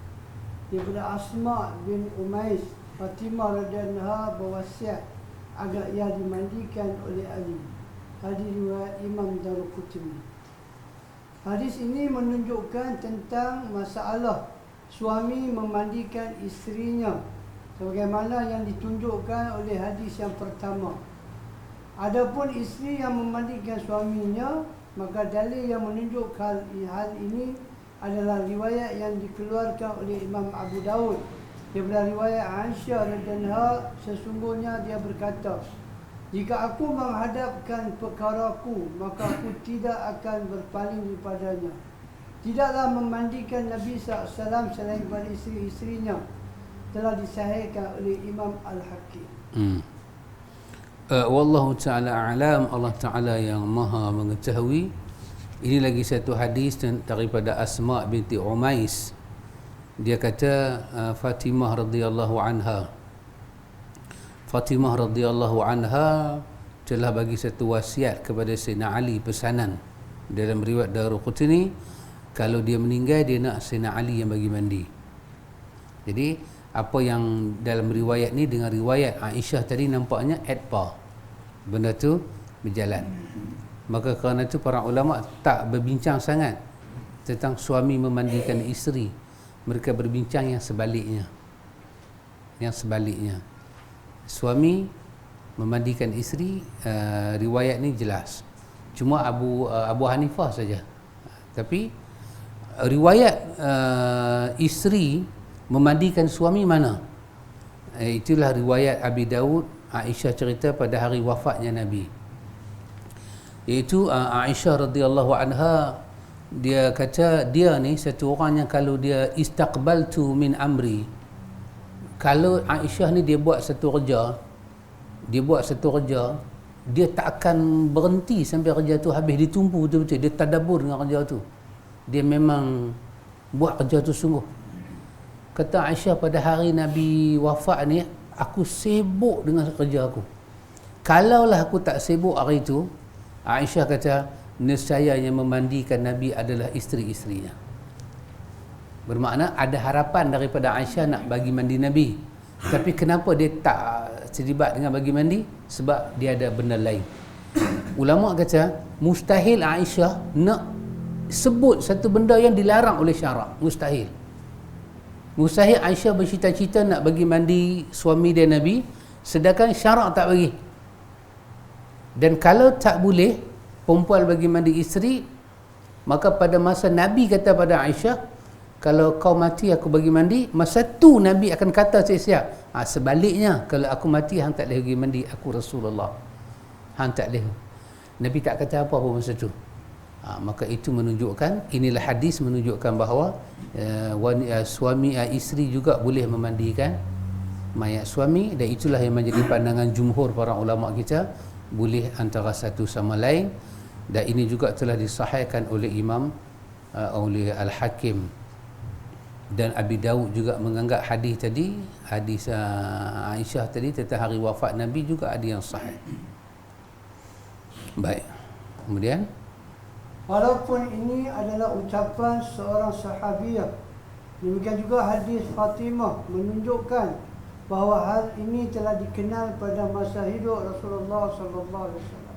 Daripada Asma bin Umais, Fatimah radhiyallahu anha berwasiat agar ia dimandikan oleh Ali. Hadis riwayat Imam Daruqutni. Hadis ini menunjukkan tentang masalah suami memandikan isterinya sebagaimana yang ditunjukkan oleh hadis yang pertama. Adapun isteri yang memandikan suaminya, maka dalil yang menunjukkan hal ini adalah riwayat yang dikeluarkan oleh Imam Abu Daud daripada riwayat Aisyah radhiyallahu anha, sesungguhnya dia berkata, jika aku menghadapkan perkaraku, maka aku tidak akan berpaling daripadanya. Tidaklah memandikan Nabi SAW selain pada isteri-isterinya. Telah disahihkan oleh Imam Al-Hakim. Wallahu ta'ala a'lam. Allah Ta'ala yang maha mengetahui. Ini lagi satu hadis daripada Asma binti Umais. Dia kata Fatimah radhiyallahu anha telah bagi satu wasiat kepada Sayyidina Ali, pesanan dalam riwayat Daruqutni, kalau dia meninggal dia nak Sayyidina Ali yang bagi mandi. Jadi apa yang dalam riwayat ni dengan riwayat Aisyah tadi nampaknya adpa, benda tu berjalan. Maka kerana itu para ulama tak berbincang sangat tentang suami memandikan isteri, mereka berbincang yang sebaliknya. Suami memandikan isteri, riwayat ni jelas. Cuma Abu Hanifah saja. Tapi riwayat isteri memandikan suami mana? Itulah riwayat Abi Daud. Aisyah cerita pada hari wafatnya Nabi. Iaitu Aisyah radhiyallahu anha, dia kata dia ni satu orang yang kalau dia istaqbaltu min amri, kalau Aisyah ni dia buat satu kerja, dia tak akan berhenti sampai kerja tu habis, ditumpu betul-betul, dia tadabbur dengan kerja tu, dia memang buat kerja tu sungguh. Kata Aisyah, pada hari Nabi wafat ni aku sibuk dengan kerja aku. Kalaulah aku tak sibuk hari itu, Aisyah kata, nescaya yang memandikan Nabi adalah isteri-isterinya. Bermakna ada harapan daripada Aisyah nak bagi mandi Nabi. Tapi kenapa dia tak terlibat dengan bagi mandi? Sebab dia ada benda lain. Ulama kata mustahil Aisyah nak sebut satu benda yang dilarang oleh syarak. Mustahil Aisyah bercita-cita nak bagi mandi suami dia Nabi, sedangkan syarak tak bagi. Dan kalau tak boleh perempuan bagi mandi isteri, maka pada masa Nabi kata pada Aisyah, kalau kau mati aku bagi mandi, masa tu Nabi akan kata siap-siap, sebaliknya kalau aku mati hang tak boleh bagi mandi aku Rasulullah, hang tak boleh. Nabi tak kata apa pun masa tu. Maka itu menunjukkan, inilah hadis menunjukkan bahawa suami isteri juga boleh memandikan mayat suami, dan itulah yang menjadi pandangan jumhur para ulama kita, boleh antara satu sama lain. Dan ini juga telah disahihkan oleh Imam oleh Al-Hakim dan Abi Daud juga menganggap hadis tadi, hadis Aisyah tadi tentang hari wafat Nabi juga ada yang sahih. Baik. Kemudian walaupun ini adalah ucapan seorang sahabiah, demikian juga hadis Fatimah menunjukkan bahawa hal ini telah dikenal pada masa hidup Rasulullah sallallahu alaihi wasallam.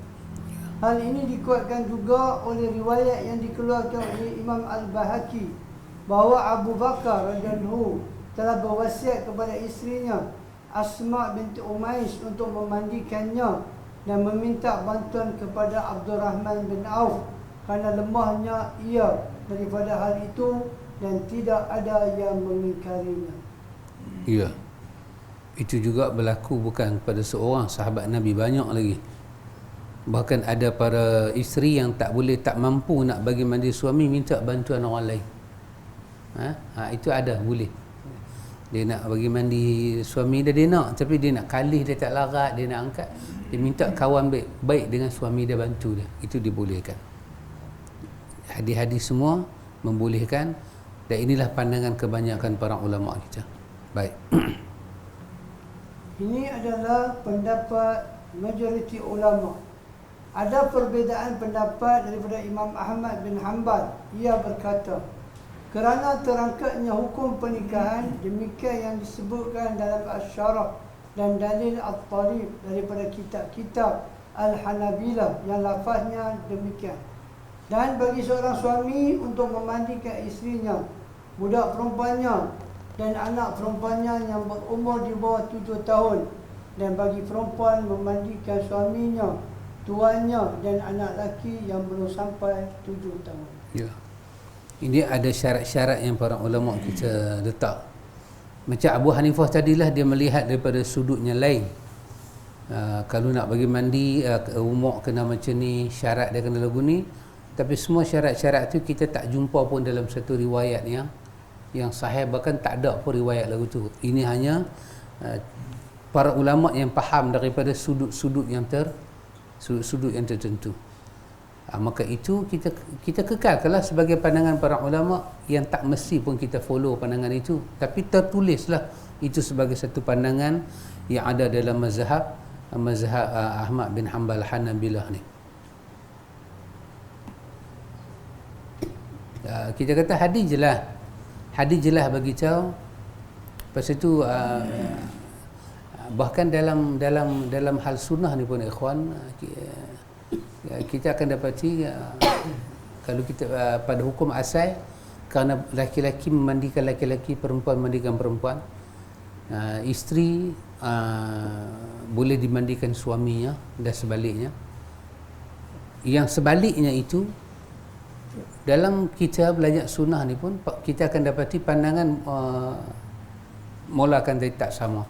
Hal ini dikuatkan juga oleh riwayat yang dikeluarkan oleh Imam Al-Bahaki bahawa Abu Bakar radhiyallahu telah berwasiat kepada isterinya Asma binti Umais untuk memandikannya dan meminta bantuan kepada Abdurrahman bin Auf kerana lemahnya ia daripada hal itu dan tidak ada yang mengingkarinya. ya, itu juga berlaku bukan pada seorang sahabat Nabi, banyak lagi. Bahkan ada para isteri yang tak mampu nak bagi mandi suami, minta bantuan orang lain. Itu ada, boleh. Dia nak bagi mandi suami dia nak, tapi dia nak kalih, dia tak larat, dia nak angkat, dia minta kawan baik dengan suami dia bantu dia. Itu dibolehkan. Hadis-hadis semua membolehkan, dan inilah pandangan kebanyakan para ulama kita. Baik. Ini adalah pendapat majoriti ulama. Ada perbezaan pendapat daripada Imam Ahmad bin Hanbal. Ia berkata, kerana terangkatnya hukum pernikahan, demikian yang disebutkan dalam Asy-Syarah dan dalil At-Talib daripada kitab-kitab Al-Hanabilah yang lafaznya demikian. Dan bagi seorang suami untuk memandikan isterinya, budak perempuannya dan anak perempuannya yang berumur di bawah 7 tahun, dan bagi perempuan memandikan suaminya, tuannya dan anak lelaki yang belum sampai 7 tahun. Ya. Ini ada syarat-syarat yang para ulama kita letak. Macam Abu Hanifah tadilah, dia melihat daripada sudutnya lain. Kalau nak bagi mandi, umur kena macam ni, syarat dia kena lagu ni. Tapi semua syarat-syarat tu kita tak jumpa pun dalam satu riwayat yang sahih, bahkan tak ada pun riwayat lagu tu. Ini hanya para ulama yang faham daripada sudut-sudut yang tertentu. Maka itu kita kekalkanlah sebagai pandangan para ulama yang tak mesti pun kita follow pandangan itu, tapi tertulislah itu sebagai satu pandangan yang ada dalam mazhab Ahmad bin Hanbal Hanabilah ni. Kita kata hadis jelas bagi tahu. Lepas itu bahkan dalam hal sunnah ni pun ikhwan, kita akan dapati kalau kita pada hukum asal, kerana laki-laki memandikan laki-laki, perempuan memandikan perempuan, isteri boleh dimandikan suaminya dan sebaliknya. Yang sebaliknya itu dalam kita belajar sunnah ni pun kita akan dapati pandangan mulakan tadi tak sama.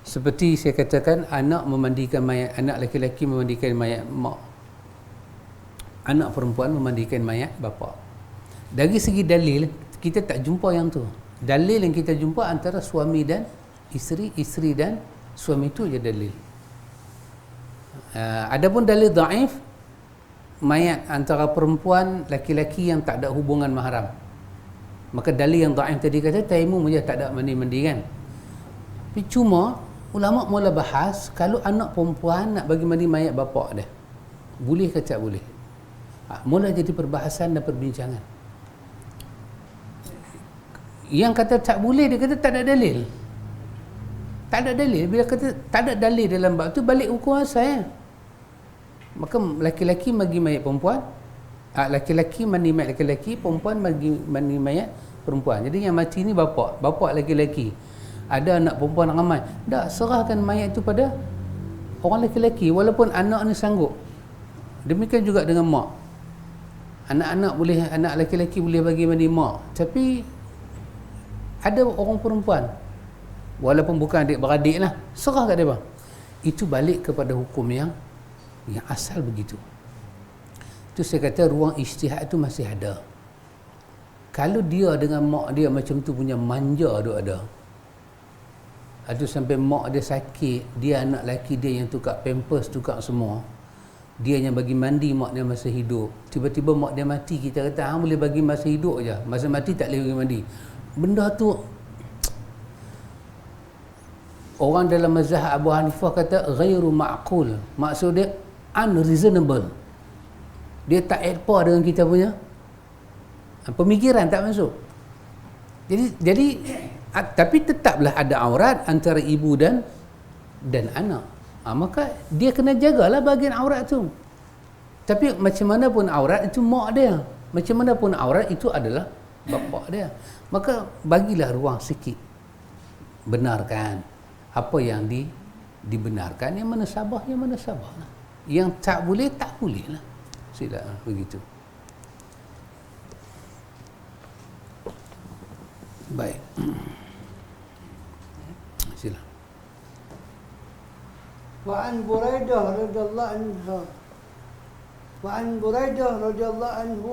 Seperti saya katakan, anak memandikan mayat, anak lelaki memandikan mayat mak, anak perempuan memandikan mayat bapa. Dari segi dalil kita tak jumpa yang tu. Dalil yang kita jumpa antara suami dan isteri, isteri dan suami, itu je dalil. Adapun dalil dhaif, mayat antara perempuan laki-laki yang tak ada hubungan mahram, Maka dalil yang dhaif tadi kata tayammum je, tak ada mandi-mandi kan. Tapi cuma ulama mula bahas kalau anak perempuan nak bagi mandi mayat bapak dia, boleh ke tak boleh? Mula jadi perbahasan dan perbincangan. Yang kata tak boleh, dia kata tak ada dalil. Tak ada dalil. Bila kata tak ada dalil dalam bab tu, balik hukum asal ya. Maka laki-laki bagi mayat perempuan, laki-laki mandi mayat laki-laki, perempuan bagi mandi mayat perempuan. Jadi yang mati ni bapak laki-laki. Ada anak perempuan ramai, dah serahkan mayat tu pada orang laki-laki, walaupun anak ni sanggup. Demikian juga dengan mak. Anak-anak boleh, anak laki-laki boleh bagi mandi mak, tapi ada orang perempuan, walaupun bukan adik-beradik lah, serah kat dia bang. Itu balik kepada hukum yang asal begitu. Itu saya kata ruang ijtihad tu masih ada. Kalau dia dengan mak dia macam tu punya manja duk ada. Ada sampai mak dia sakit, dia anak lelaki dia yang tukar pampers, tukar semua. Dia yang bagi mandi mak dia masa hidup. Tiba-tiba mak dia mati, kita kata boleh bagi masa hidup je, masa mati tak boleh bagi mandi. Benda tu orang dalam mazhab Abu Hanifah kata ghairu ma'qul. Maksud dia unreasonable. Dia tak adpar dengan kita punya pemikiran, tak masuk. Jadi tapi tetaplah ada aurat antara ibu dan anak. Maka dia kena jagalah bahagian aurat tu. Tapi macam mana pun aurat itu mak dia, macam mana pun aurat itu adalah bapak dia. Maka bagilah ruang sikit, benarkan apa yang dibenarkan, yang mana sabah lah. Yang tak boleh lah. Sila begitu. Baik. Sila. وعن بريدة رضي الله عنه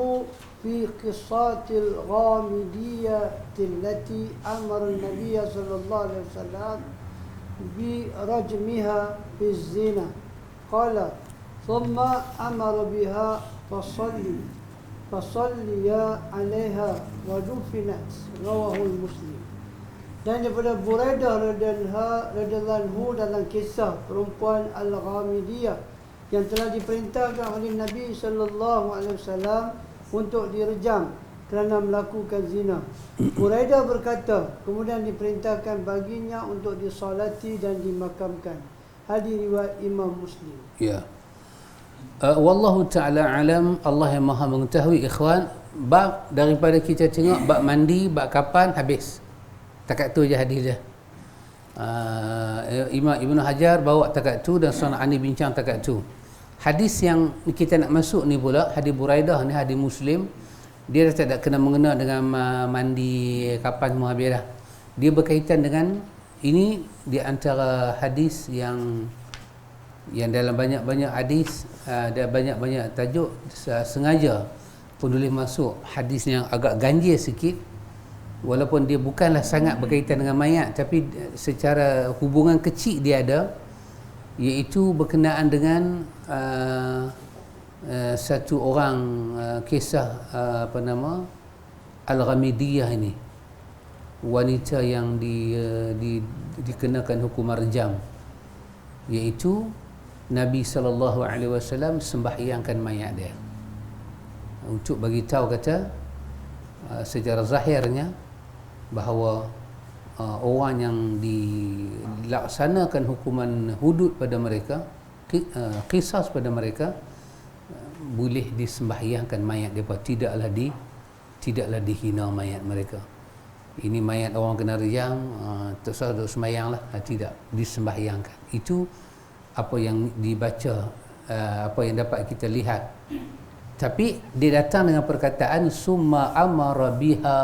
في قصة الغامدية التي أمر النبي صلى الله عليه وسلم برجمها بالزنا قال ثم أمر بها فصلي عليها ودفنت رواه المسلم. Dan daripada Buraidah radhiyallahu anhu dalam kisah perempuan Al-Ghamidiyah yang telah diperintahkan oleh Nabi sallallahu alaihi wasallam untuk direjam kerana melakukan zina. Buraidah berkata, kemudian diperintahkan baginya untuk disolati dan dimakamkan. Hadis riwayat Imam Muslim. Ya. Wallahu ta'ala alam, Allah yang maha mengetahui. Ikhwan, bab daripada kita tengok bab mandi, bab kapan, habis. Takat tu je hadis dia. Imam Ibn Hajar bawa takat tu dan Sana'ani bincang takat tu. Hadis yang kita nak masuk ni pula, hadis Buraidah ni, hadis Muslim. Dia dah tak kena mengena dengan mandi kapan semua habis dah. Dia berkaitan dengan ini di antara hadis yang dalam banyak-banyak hadis ada banyak-banyak tajuk sengaja penulis masuk hadis yang agak ganjil sikit, walaupun dia bukanlah sangat berkaitan dengan mayat, tapi secara hubungan kecil dia ada, iaitu berkenaan dengan satu orang kisah Al-Ghamidiyah ini, wanita yang dikenakan hukuman rejam, iaitu Nabi SAW sembahyangkan mayat dia untuk bagi tahu kata secara zahirnya bahawa orang yang dilaksanakan hukuman hudud pada mereka, qisas pada mereka, boleh disembahyangkan mayat mereka, tidaklah dihina mayat mereka. Ini mayat orang kena rejam, terserah duduk sembahyang lah, tidak, disembahyangkan. Itu apa yang dibaca, apa yang dapat kita lihat. Tapi dia datang dengan perkataan summa amara biha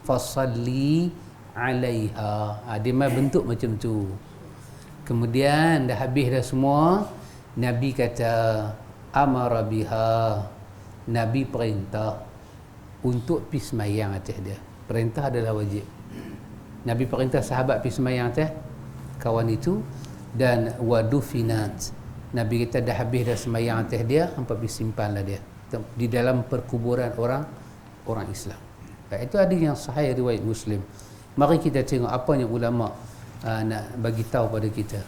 fasalli alaiha. Dia main bentuk macam tu. Kemudian dah habis dah semua, Nabi kata amara biha, Nabi perintah untuk pergi sembahyang atas dia. Perintah adalah wajib. Nabi perintah sahabat pergi sembahyang atas kawan itu, dan wadufinat, Nabi kata dah habis dah sembahyang atas dia, hampa pergi simpanlah dia di dalam perkuburan orang Islam. Itu hadis yang sahih riwayat Muslim. Mari kita tengok apa yang ulama nak bagi tahu pada kita.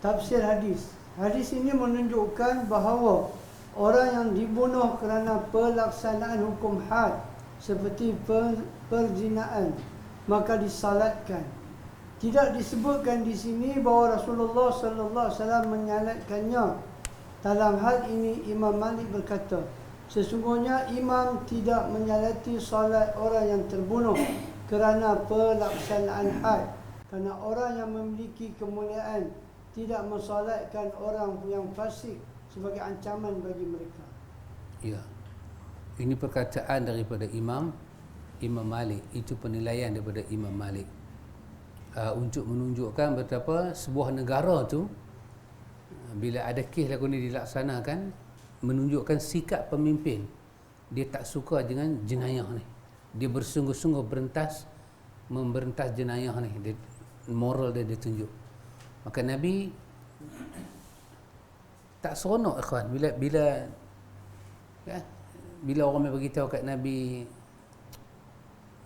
Tafsir hadis. Hadis ini menunjukkan bahawa orang yang dibunuh kerana pelaksanaan hukum had seperti perzinaan maka disalatkan. Tidak disebutkan di sini bahawa Rasulullah sallallahu alaihi wasallam menyalatkannya. Dalam hal ini Imam Malik berkata, sesungguhnya imam tidak menyalati salat orang yang terbunuh kerana pelaksanaan had, kerana orang yang memiliki kemuliaan tidak mensalatkan orang yang fasik sebagai ancaman bagi mereka. Ya. Ini perkataan daripada Imam Malik. Itu penilaian daripada Imam Malik. Untuk menunjukkan betapa sebuah negara tu bila ada kes lagu ni dilaksanakan, menunjukkan sikap pemimpin. Dia tak suka dengan jenayah ni. Dia bersungguh-sungguh memberentas jenayah ni. Moral dia tunjuk. Maka Nabi tak seronok ikhwan bila orang bagi tahu kat Nabi,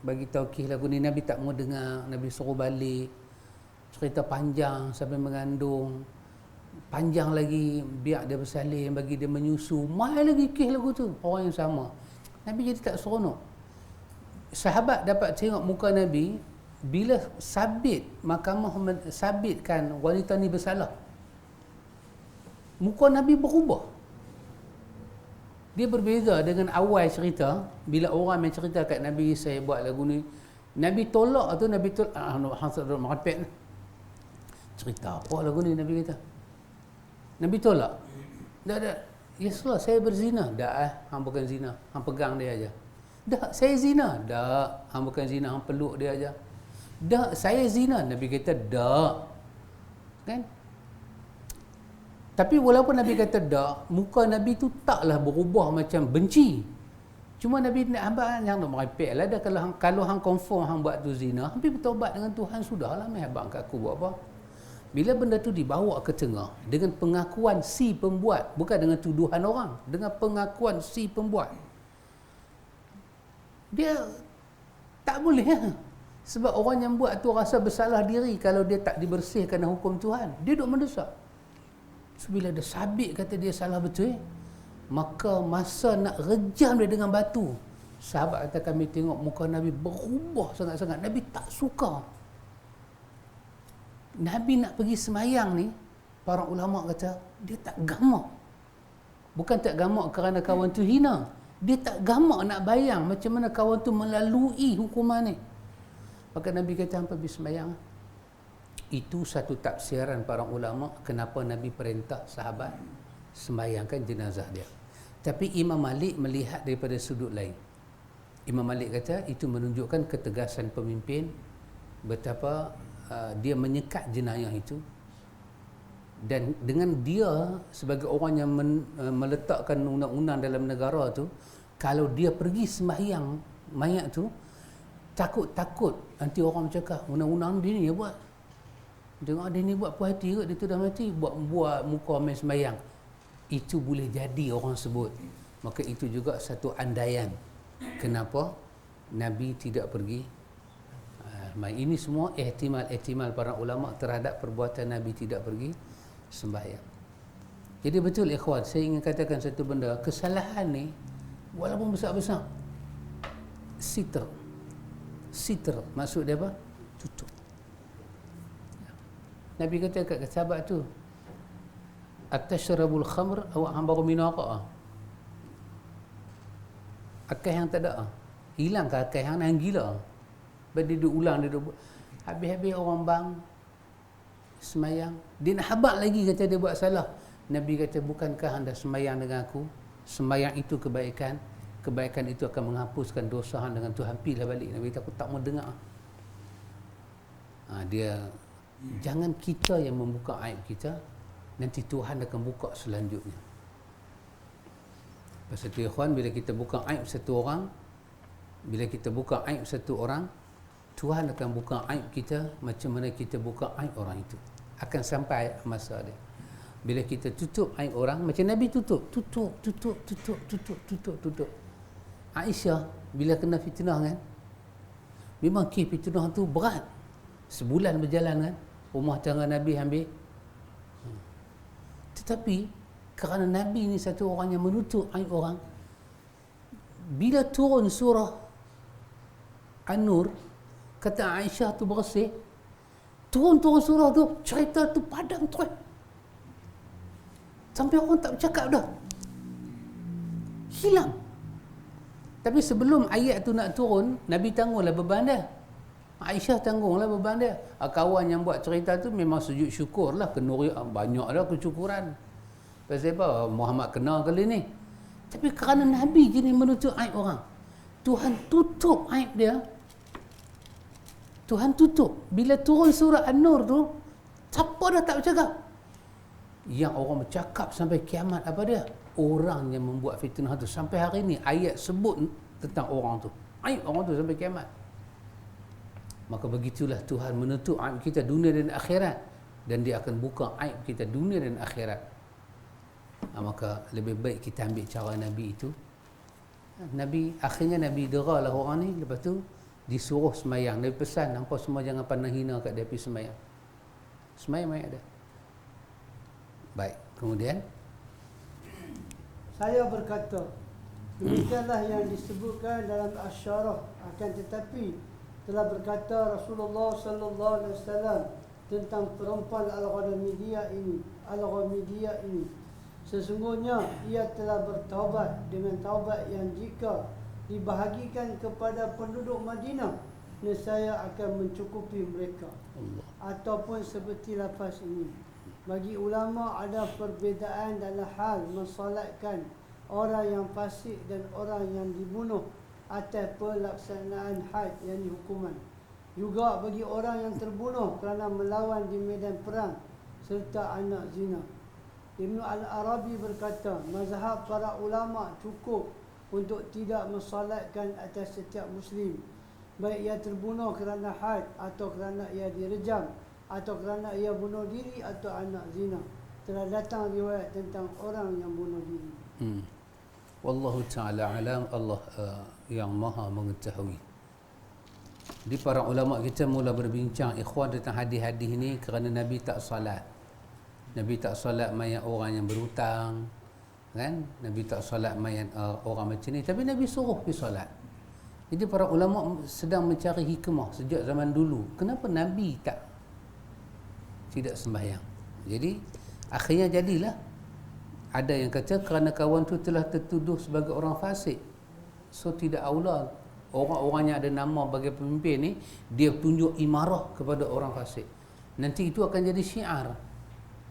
bagi tahu kes lagu ni, Nabi tak mau dengar. Nabi suruh balik, cerita panjang sampai mengandung, panjang lagi, biar dia bersalin, bagi dia menyusu, mai lagi kes lagu tu, orang yang sama. Nabi jadi tak seronok. Sahabat dapat tengok muka Nabi bila mahkamah sabitkan wanita ni bersalah. Muka Nabi berubah. Dia berbeza dengan awal cerita. Bila orang yang cerita kat Nabi, saya buat lagu ni, Nabi tolak tu, Nabi tolak merepek. Cerita apa lagu ni, Nabi kata. Nabi tolak. Dah. Ya Rasulullah, saya berzina. Dah hang bukan zina. Hang pegang dia aja. Dah, saya zina. Dah, hang bukan zina. Hang peluk dia aja. Dah, saya zina. Nabi kata, dah. Kan? Tapi walaupun Nabi kata dak, muka Nabi tu taklah berubah macam benci. Cuma Nabi nak hamba yang nak merepek lah dah, kalau hang confirm hang buat tu zina, hampir bertaubat dengan Tuhan, sudahlah mai abang kat aku buat apa. Bila benda tu dibawa ke tengah dengan pengakuan si pembuat, bukan dengan tuduhan orang, dengan pengakuan si pembuat, dia tak boleh ya. Sebab orang yang buat tu rasa bersalah diri kalau dia tak dibersihkan dengan hukum Tuhan. Dia duk mendesak. So, bila dia sabit kata dia salah betul, maka masa nak rejam dia dengan batu, sahabat kata kami tengok muka Nabi berubah sangat-sangat. Nabi tak suka. Nabi nak pergi semayang ni, para ulama kata dia tak gamak. Bukan tak gamak kerana kawan tu hina. Dia tak gamak nak bayang macam mana kawan tu melalui hukuman ni. Maka Nabi kata hampa pergi semayang. Itu satu tafsiran para ulama kenapa Nabi perintah sahabat sembahyangkan jenazah dia. Tapi Imam Malik melihat daripada sudut lain. Imam Malik kata itu menunjukkan ketegasan pemimpin, betapa dia menyekat jenayah itu, dan dengan dia sebagai orang yang meletakkan undang-undang dalam negara tu, kalau dia pergi sembahyang mayat tu, takut nanti orang cakap undang-undang dia ni dia buat. Tengok dia ni buat puas hati kot, dia tu dah mati, buat muka main sembahyang. Itu boleh jadi orang sebut. Maka itu juga satu andaian kenapa Nabi tidak pergi. Ini semua ihtimal para ulama terhadap perbuatan Nabi tidak pergi sembahyang. Jadi betul ikhwan, saya ingin katakan satu benda, kesalahan ni walaupun besar-besar, sitr maksud dia apa? Tutup. Nabi kata kat sahabat tu, atashrabul khamr, awak hang baru minum apa? Akal yang tak ada. Hilang ke akal hang, hang gila. Dia duduk ulang, dia duduk habis-habis orang bang semayang, dia nak habaq lagi kata dia buat salah. Nabi kata, bukankah anda semayang dengan aku? Semayang itu kebaikan itu akan menghapuskan dosa hang dengan Tuhan. Pilih balik. Nabi kata, aku tak mau dengar. Dia jangan kita yang membuka aib kita, nanti Tuhan akan buka selanjutnya. Pasal tu ikhwan, bila kita buka aib satu orang, Tuhan akan buka aib kita macam mana kita buka aib orang itu. Akan sampai masa dia. Bila kita tutup aib orang, macam Nabi tutup. Aisyah bila kena fitnah kan, memang kes fitnah tu berat. Sebulan berjalan kan, rumah tangga Nabi ambil. Tetapi kerana Nabi ni satu orang yang menutup aib orang, bila turun surah An-Nur, kata Aisyah tu bersih, turun surah tu, cerita tu padam terus. Sampai orang tak bercakap dah. Hilang. Tapi sebelum ayat tu nak turun, Nabi tanggunglah beban dia. Aisyah tanggunglah beban dia. Kawan yang buat cerita tu memang sujud syukur lah. Banyak dah kesyukuran. Pasal apa? Muhammad kena kali ni. Tapi kerana Nabi jenis menutup aib orang, Tuhan tutup aib dia. Tuhan tutup. Bila turun surah An-Nur tu, siapa dah tak bercakap? Yang orang bercakap sampai kiamat apa dia? Orang yang membuat fitnah tu. Sampai hari ni ayat sebut tentang orang tu, aib orang tu sampai kiamat. Maka begitulah Tuhan menutup aib kita dunia dan akhirat, dan dia akan buka aib kita dunia dan akhirat. Maka lebih baik kita ambil cara Nabi itu. Akhirnya Nabi dera lah orang ni. Lepas tu disuruh semayang. Nabi pesan, hampa semua jangan pandang hina kat dia, pergi semayang. Semayang mayat dia. Baik, kemudian Saya berkata, demikianlah yang disebutkan dalam Asy-Syarah, akan tetapi telah berkata Rasulullah sallallahu alaihi wasallam tentang perempuan Al-Ghamidiyah ini, sesungguhnya ia telah bertaubat dengan taubat yang jika dibahagikan kepada penduduk Madinah, nescaya akan mencukupi mereka. Allah. Ataupun seperti lafaz ini. Bagi ulama ada perbezaan dalam hal mensolatkan orang yang fasik dan orang yang dibunuh atas pelaksanaan had, yang hukuman. Juga bagi orang yang terbunuh kerana melawan di medan perang serta anak zina. Ibnu Al-Arabi berkata, mazhab para ulama cukup untuk tidak mensolatkan atas setiap muslim, baik ia terbunuh kerana had atau kerana ia direjam atau kerana ia bunuh diri atau anak zina. Telah datang riwayat tentang orang yang bunuh diri. Wallahu ta'ala alam. Allah yang maha mengetahui. Di para ulama kita mula berbincang ikhwan tentang hadis-hadis ini kerana Nabi tak salat. Nabi tak salat mayat orang yang berhutang, kan? Nabi tak salat mayat orang macam ni, tapi Nabi suruh pergi salat. Jadi para ulama sedang mencari hikmah sejak zaman dulu. Kenapa Nabi tidak sembahyang? Jadi akhirnya jadilah ada yang kata kerana kawan tu telah tertuduh sebagai orang fasik, so tidak aula orang-orang yang ada nama bagi pemimpin ni dia tunjuk imarah kepada orang fasik. Nanti itu akan jadi syiar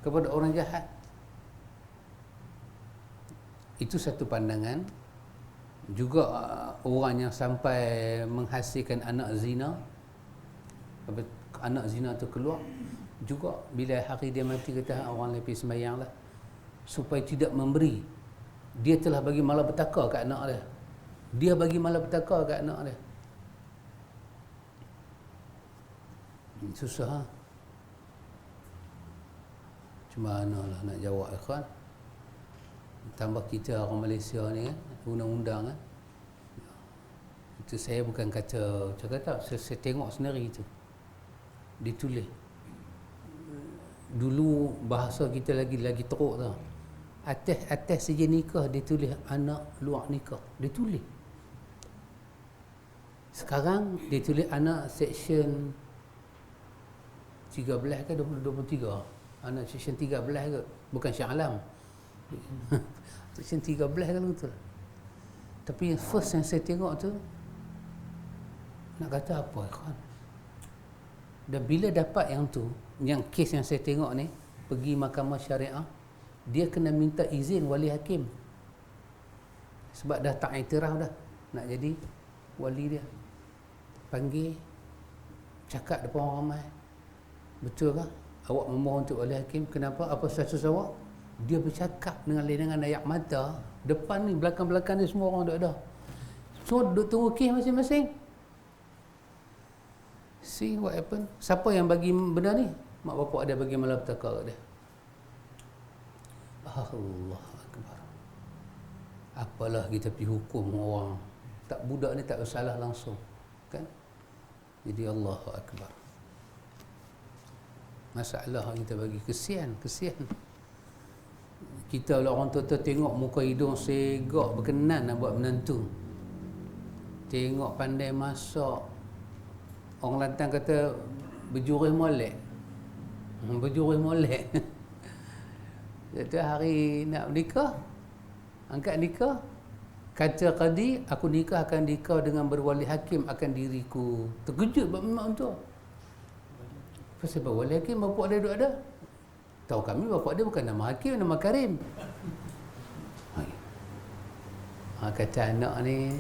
kepada orang jahat. Itu satu pandangan. Juga orang yang sampai menghasilkan anak zina, anak zina tu keluar, juga bila hari dia mati kata orang lebih sembahyang lah supaya tidak memberi. Dia telah bagi malapetaka kat anak dia. Dia bagi malapetaka kat anak dia. Susah. Cuma manalah nak jawab ikhwan. Tambah kita orang Malaysia ni kan, undang-undang kan. Itu saya bukan kata cakap, saya tengok sendiri itu. Ditulis. Dulu bahasa kita lagi teruk tau. Atas saja nikah dia tulis anak luar nikah. Dia tulis. Sekarang dia tulis anak section 13 ke 23. Anak section 13 ke, bukan Syah Alam. Section 13 kan betul. Tapi yang first yang saya tengok tu, nak kata apa ikhwan? Dan bila dapat yang tu, yang kes yang saya tengok ni, pergi mahkamah syariah, dia kena minta izin wali hakim. Sebab dah tak iktiraf dah nak jadi wali dia. Panggil, cakap depan orang ramai. Betul ke? Awak memohon untuk wali hakim. Kenapa? Apa status awak? Dia bercakap dengan ayat mata. Depan ni, belakang-belakang ni semua orang ada. So, duduk tunggu kes masing-masing. See what happen? Siapa yang bagi benda ni? Mak bapak dia bagi malapetaka kat dia. Allah Akbar. Apalah kita pergi hukum orang tak budak ni tak bersalah langsung, kan? Jadi Allahu Akbar. Masalah kita bagi kesian. Kita lah orang tua tengok muka hidung segak berkenan nak buat menantu. Tengok pandai masak. Orang Kelantan kata berjurih molek. Berjurih molek. Jadi hari nak menikah, angkat nikah, kata qadi, aku nikah akan nikah dengan berwali hakim akan diriku. Terkejut mak tu. Pasal berwali hakim bapak dia duduk ada. Tahu kami bapak dia bukan nama hakim, nama Karim. Kata anak ni,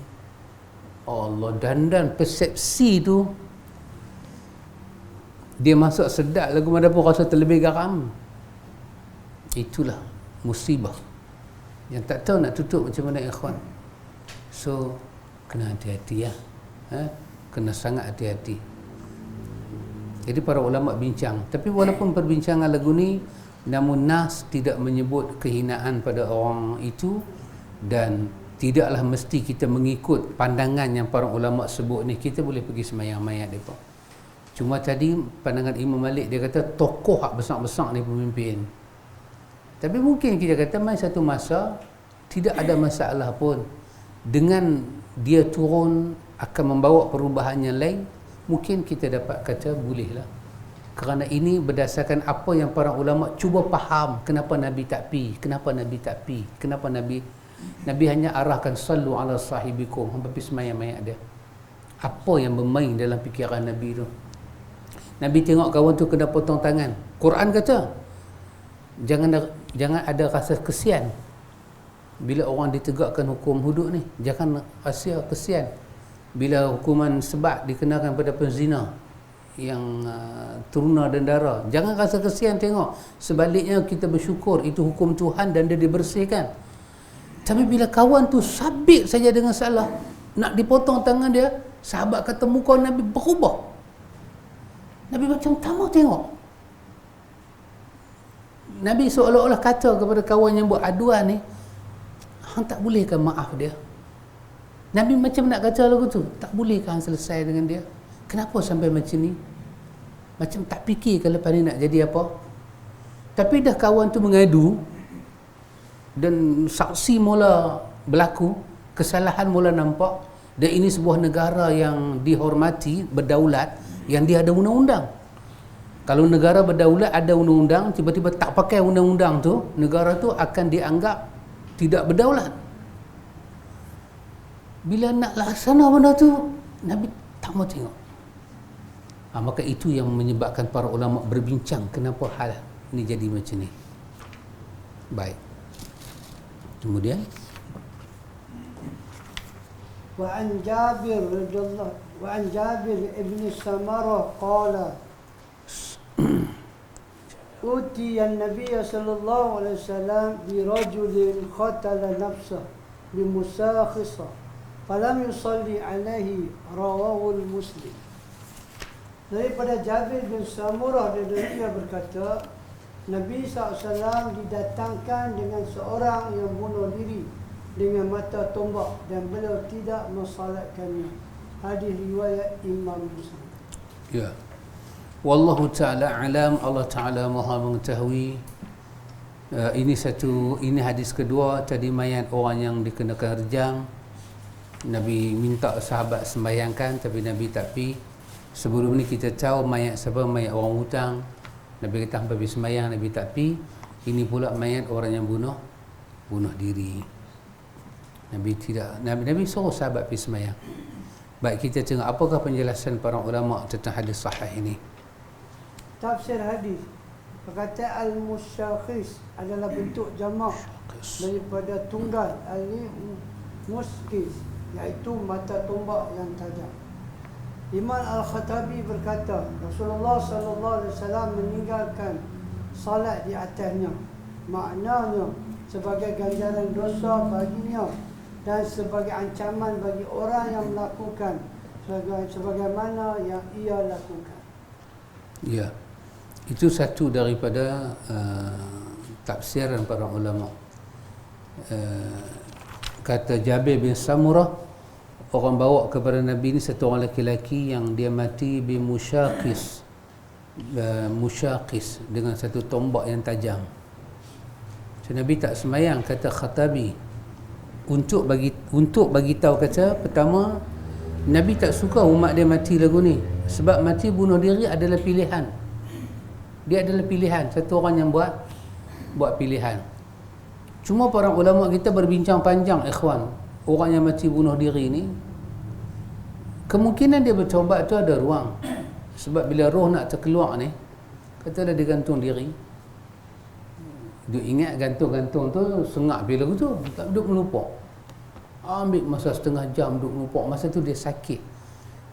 Allah, dandan persepsi tu dia masuk sedap lagu mana pun rasa terlebih garam. Itulah musibah yang tak tahu nak tutup macam mana, ikhwan. So kena hati-hati ya. Kena sangat hati-hati. Jadi para ulama bincang, tapi walaupun perbincangan lagu ni, namun nas tidak menyebut kehinaan pada orang itu, dan tidaklah mesti kita mengikut pandangan yang para ulama sebut ni. Kita boleh pergi sembahyang mayat depa. Cuma tadi pandangan Imam Malik, dia kata tokoh hak besar-besar ni pemimpin. Tapi mungkin kita kata mai satu masa tidak ada masalah pun dengan dia turun akan membawa perubahan yang lain, mungkin kita dapat kata bolehlah. Kerana ini berdasarkan apa yang para ulama cuba faham, kenapa Nabi tak pi, kenapa Nabi hanya arahkan sallu ala sahibikum, hangpa pi sembahyang mayat dia. Apa yang bermain dalam fikiran Nabi tu? Nabi tengok kawan tu kena potong tangan. Quran kata jangan ada rasa kesian bila orang ditegakkan hukum hudud ni. Jangan rasa kesian bila hukuman sebat dikenakan pada penzina yang teruna dan dara. Jangan rasa kesian tengok. Sebaliknya kita bersyukur itu hukum Tuhan dan dia dibersihkan. Tapi bila kawan tu sabit saja dengan salah, nak dipotong tangan dia, sahabat kata muka Nabi berubah. Nabi macam tak mau tengok. Nabi seolah-olah kata kepada kawan yang buat aduan ni, hang tak bolehkah maaf dia? Nabi macam nak kata lagu tu, tak bolehkah hang selesai dengan dia? Kenapa sampai macam ni? Macam tak fikir ke lepas ni nak jadi apa? Tapi dah kawan tu mengadu dan saksi mula berlaku, kesalahan mula nampak, dan ini sebuah negara yang dihormati, berdaulat, yang dia ada undang-undang. Kalau negara berdaulat ada undang-undang, tiba-tiba tak pakai undang-undang tu, negara tu akan dianggap tidak berdaulat. Bila nak laksana benda tu, Nabi tak mau tengok. Maka itu yang menyebabkan para ulama berbincang kenapa hal ni jadi macam ni. Baik. Kemudian وعن جابر رضي الله وعن جابر ابن سمرة قال أوتي النبي صلى الله عليه وسلم برجل قتل نفسه بمساخصة فلم يصلي عليه رواه المسلم. Daripada Jabir bin Samurah dia berkata, Nabi SAW didatangkan dengan seorang yang bunuh diri dengan mata tombak dan beliau tidak mensalatkannya. Hadis riwayat Imam Muslim. Ya. Wallahu ta'ala alam, Allah Ta'ala maha mengetahui. Ini hadis kedua. Tadi mayat orang yang dikenakan rejang, Nabi minta sahabat sembahyangkan tapi Nabi tak pi. Sebelum ni kita tahu mayat siapa? Mayat orang hutang. Nabi kata hampa pergi sembahyang, Nabi tak pi. Ini pula mayat orang yang bunuh diri. Nabi suruh sahabat pergi sembahyang. Baik, kita tengok apakah penjelasan para ulama tentang hadis sahih ini. Tafsir hadis, perkataan al-musyakhis adalah bentuk jamak daripada tunggal al-muskis, iaitu mata tombak yang tajam. Imam Al-Khattabi berkata, Rasulullah sallallahu alaihi wasallam meninggalkan salat di atasnya. Maknanya sebagai ganjaran dosa baginya dan sebagai ancaman bagi orang yang melakukan sebagaimana yang ia lakukan. Ya. Itu satu daripada tafsiran para ulama. Kata Jabir bin Samurah, orang bawa kepada Nabi ni satu orang lelaki yang dia mati bimusyaqis, musyaqis, dengan satu tombak yang tajam. So, Nabi tak semayang, kata Khatabi, untuk bagi tahu, kata pertama, Nabi tak suka umat dia mati lagu ni, sebab mati bunuh diri adalah pilihan. Dia adalah pilihan, satu orang yang buat pilihan. Cuma para ulama kita berbincang panjang, ikhwan, orang yang mati bunuh diri ni kemungkinan dia bertaubat tu ada ruang. Sebab bila roh nak terkeluar ni, katalah dia gantung diri, dia ingat gantung-gantung tu sengak bila tu, tak duduk melupuk, ambil masa setengah jam duduk melupuk, masa tu dia sakit.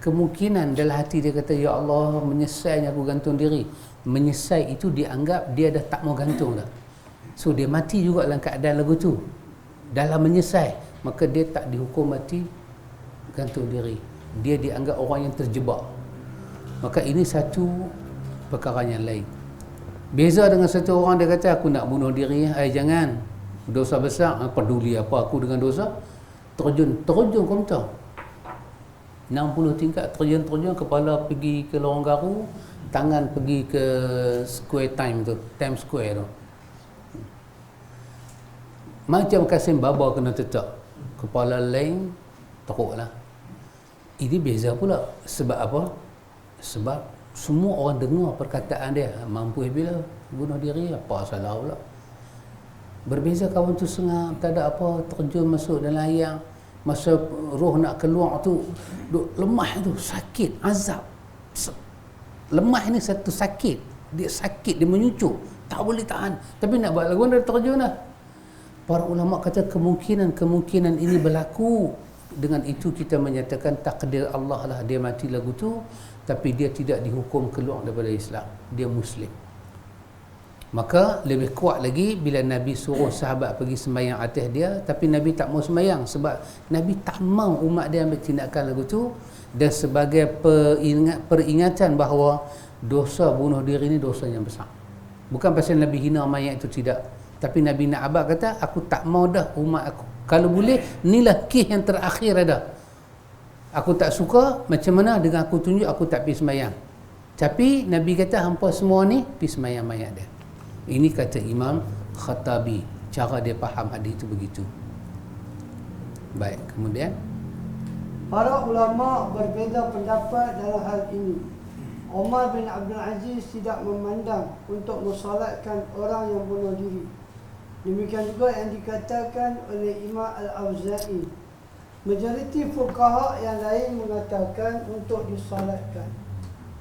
Kemungkinan dalam hati dia kata, ya Allah, menyesainya aku gantung diri. Menyesai itu dianggap dia dah tak mau gantung dah. So dia mati juga dalam keadaan lagu tu, dalam menyesai, maka dia tak dihukum mati gantung diri, dia dianggap orang yang terjebak. Maka ini satu perkara yang lain. Beza dengan satu orang dia kata, aku nak bunuh diri, jangan, dosa besar, peduli apa aku dengan dosa. Terjun kau tahu 60 tingkat, terjun, kepala pergi ke lorong garu, tangan pergi ke Square Times Square tu. Macam Kasim Baba kena tetap, kepala lain teruklah. Ini beza pula. Sebab apa? Sebab semua orang dengar perkataan dia, mampu bila bunuh diri, apa salah pula. Berbeza kawan tu sengap, tak ada apa, terjun masuk dalam air, masa roh nak keluar tu duk lemah tu, sakit, azab. Lemah ni satu sakit, dia sakit, dia menyucuk, tak boleh tahan, tapi nak buat lagu dia terjun lah. Para ulama kata kemungkinan ini berlaku. Dengan itu kita menyatakan takdir Allah lah, dia mati lagu tu, tapi dia tidak dihukum keluar daripada Islam, dia Muslim. Maka lebih kuat lagi bila Nabi suruh sahabat pergi sembahyang atas dia, tapi Nabi tak mau sembahyang sebab Nabi tak mau umat dia ambil tindakan lagu tu, dan sebagai peringatan bahawa dosa bunuh diri ni dosa yang besar. Bukan pasal Nabi hina mayat itu, tidak, tapi Nabi nak abad kata, aku tak mau dah umat aku, kalau boleh inilah kes yang terakhir ada, aku tak suka macam mana dengan aku tunjuk aku tak pergi sembahyang. Tapi Nabi kata hampa semua ni pergi sembahyang mayat dia. Ini kata Imam Khatabi, cara dia faham hadis itu begitu. Baik, kemudian para ulama berbeza pendapat dalam hal ini. Umar bin Abdul Aziz tidak memandang untuk mensolatkan orang yang bunuh diri. Demikian juga yang dikatakan oleh Imam Al-Auza'i. Majoriti fuqaha yang lain mengatakan untuk disolatkan.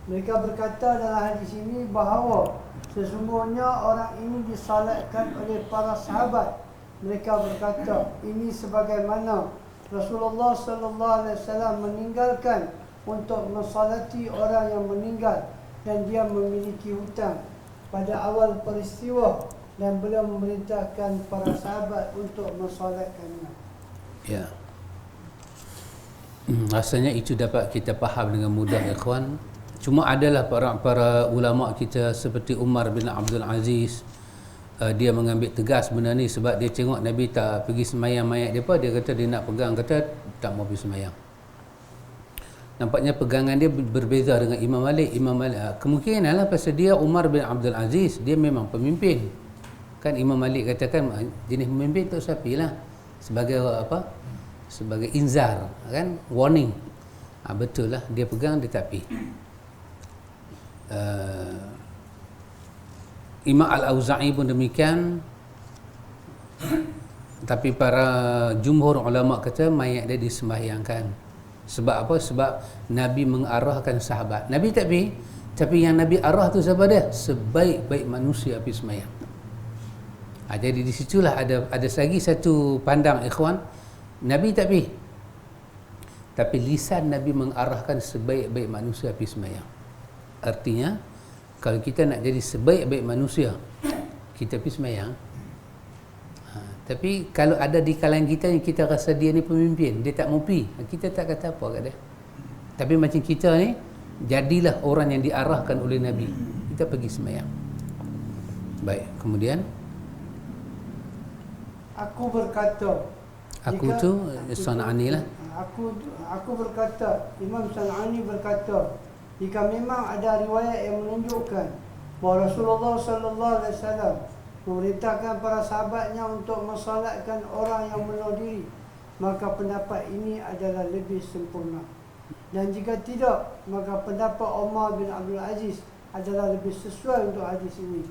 Mereka berkata dalam hadis ini bahawa sesungguhnya orang ini disolatkan oleh para sahabat. Mereka berkata ini sebagaimana Rasulullah sallallahu alaihi wasallam meninggalkan untuk mensolati orang yang meninggal dan dia memiliki hutang pada awal peristiwa, dan beliau memerintahkan para sahabat untuk mensolatkannya. ya, rasanya itu dapat kita faham dengan mudah, ikhwan. Cuma adalah para ulama kita seperti Umar bin Abdul Aziz, dia mengambil tegas benda ni sebab dia tengok Nabi tak pergi semayang mayat dia, dia kata dia nak pegang, kata tak mau pergi semayang. Nampaknya pegangan dia berbeza dengan Imam Malik. Kemungkinan lah pasal dia Umar bin Abdul Aziz, dia memang pemimpin. Kan Imam Malik katakan jenis pemimpin tu sapi lah, sebagai apa? Sebagai inzar, kan, warning. Betul lah, dia pegang, dia tak pergi. Imam Al-Auza'i pun demikian. Tapi para jumhur ulama kata mayat dia disembahyangkan. Sebab apa? Sebab Nabi mengarahkan sahabat. Nabi tak pergi, tapi yang Nabi arah tu siapa dia? Sebaik-baik manusia pergi sembahyang. Jadi di situlah ada lagi satu pandang, ikhwan. Nabi tak pergi, tapi lisan Nabi mengarahkan sebaik-baik manusia pergi sembahyang. Artinya kalau kita nak jadi sebaik-baik manusia, kita pergi sembahyang. Tapi kalau ada di kalangan kita yang kita rasa dia ni pemimpin, dia tak mau pergi, kita tak kata apa kat dia. Tapi macam kita ni, jadilah orang yang diarahkan oleh Nabi, kita pergi sembahyang. Baik, kemudian Aku berkata, Aku tu San'ani lah. Aku berkata, Imam San'ani berkata, jika memang ada riwayat yang menunjukkan bahawa Rasulullah sallallahu alaihi wasallam memerintahkan para sahabatnya untuk mensolatkan orang yang bunuh diri, maka pendapat ini adalah lebih sempurna. Dan jika tidak, maka pendapat Umar bin Abdul Aziz adalah lebih sesuai untuk hadis ini.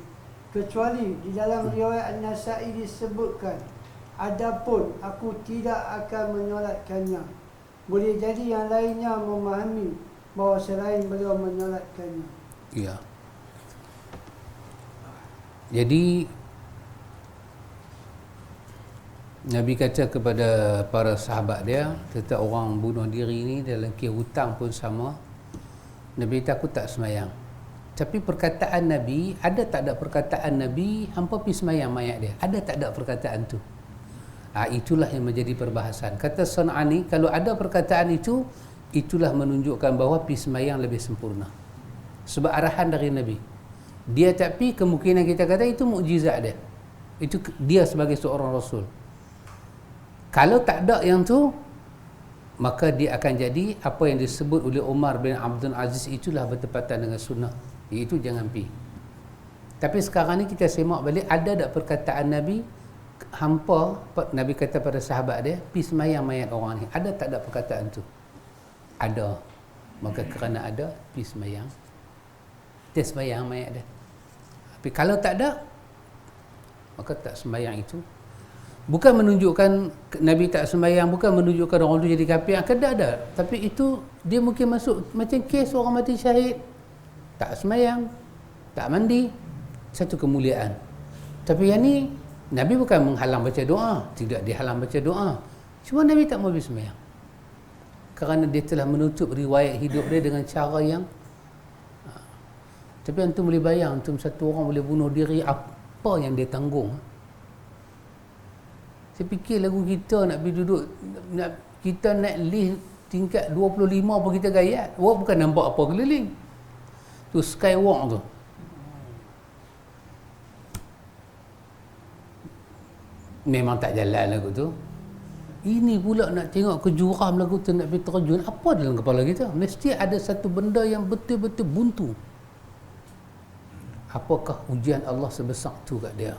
Kecuali di dalam riwayat An-Nasa'i disebutkan, adapun aku tidak akan menyolatkannya. Boleh jadi yang lainnya memahami bahawa selain beliau menyolatkannya. Ya. Jadi Nabi kata kepada para sahabat dia, tentang orang bunuh diri ni dalam kes hutang pun sama. Nabi kata, aku tak semayang. Tapi perkataan Nabi, ada tak ada perkataan Nabi hampa pergi semayang mayat dia? Ada tak ada perkataan tu? Itulah yang menjadi perbahasan. Kata San'ani, kalau ada perkataan itu, itulah menunjukkan bahawa pergi semayang lebih sempurna. Sebab arahan dari Nabi. Dia tapi kemungkinan kita kata itu mukjizat dia. Itu dia sebagai seorang Rasul. Kalau tak ada yang tu, maka dia akan jadi apa yang disebut oleh Umar bin Abdul Aziz, itulah bertepatan dengan sunnah, iaitu jangan pi. Tapi sekarang ni kita semak balik, ada tak perkataan Nabi hampa, Nabi kata pada sahabat dia, pi semayang mayat orang ni, ada tak ada perkataan tu? Ada. Maka kerana ada, pi semayang, dia semayang mayat dia. Tapi kalau tak ada, maka tak semayang itu. Bukan menunjukkan Nabi tak sembahyang, bukan menunjukkan orang tu jadi kafir, akan ada. Tapi itu dia mungkin masuk macam kes orang mati syahid, tak sembahyang, tak mandi, satu kemuliaan. Tapi yang ni Nabi bukan menghalang baca doa, tidak dihalang baca doa. Cuma Nabi tak mau sembahyang. Kerana dia telah menutup riwayat hidup dia dengan cara yang tapi antum boleh bayang, antum satu orang boleh bunuh diri, apa yang dia tanggung. Saya fikir lagu kita nak pergi duduk, kita naik lift tingkat 25 pun kita gayat. Awak bukan nampak apa keliling. Tu skywalk tu. Memang tak jalan lagu tu. Ini pula nak tengok ke juram lagu tu, nak pergi terjun. Apa dalam kepala kita? Mesti ada satu benda yang betul-betul buntu. Apakah ujian Allah sebesar tu kat dia?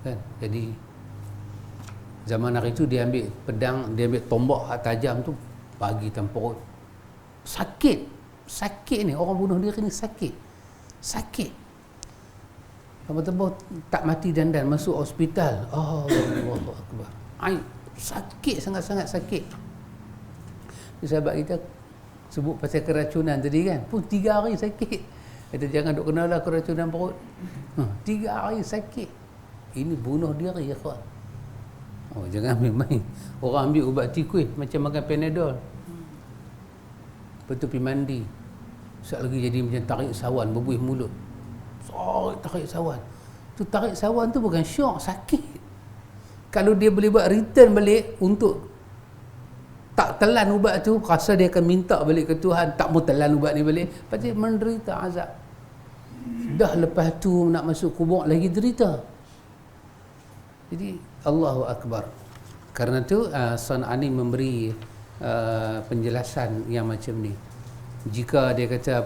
Kan? Jadi zaman hari tu dia ambil pedang, dia ambil tombak tajam tu, bagi dalam perut. Sakit ni, orang bunuh diri ni sakit. Betul-betul tak mati dandan, masuk hospital. Allahu Akbar. Sakit, sangat-sangat sakit. Sahabat kita sebut pasal keracunan tadi kan, pun 3 hari sakit. Kata jangan duk kenalah keracunan perut. 3 hari sakit. Ini bunuh diri ya kawan. Jangan ambil main. Orang ambil ubat tikus macam makan Panadol. Lepas tu pergi mandi. Sekejap lagi jadi macam tarik sawan, berbuih mulut. Tarik sawan. Tu tarik sawan tu bukan syok, sakit. Kalau dia boleh buat return balik untuk tak telan ubat tu, rasa dia akan minta balik ke Tuhan, tak mau telan ubat ni balik, pasti menderita azab. Dah lepas tu nak masuk kubur lagi derita. Jadi Allahu Akbar. Karena tu San'ani memberi penjelasan yang macam ni. Jika dia kata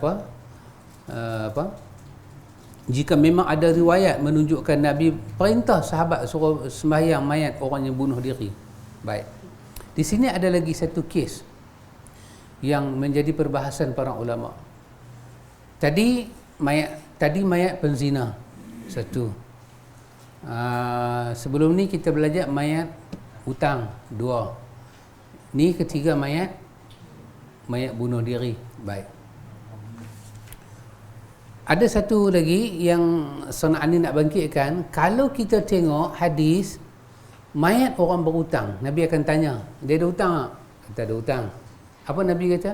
jika memang ada riwayat menunjukkan Nabi perintah sahabat suruh sembahyang mayat orang yang bunuh diri. Baik. Di sini ada lagi satu kes yang menjadi perbahasan para ulama. Tadi mayat penzina. Satu. Sebelum ni kita belajar mayat hutang. 2. Ni ketiga mayat bunuh diri. Baik. Ada satu lagi yang San'ani nak bangkitkan. Kalau kita tengok hadis mayat orang berhutang, Nabi akan tanya, dia ada hutang tak? Kata ada hutang. Apa Nabi kata?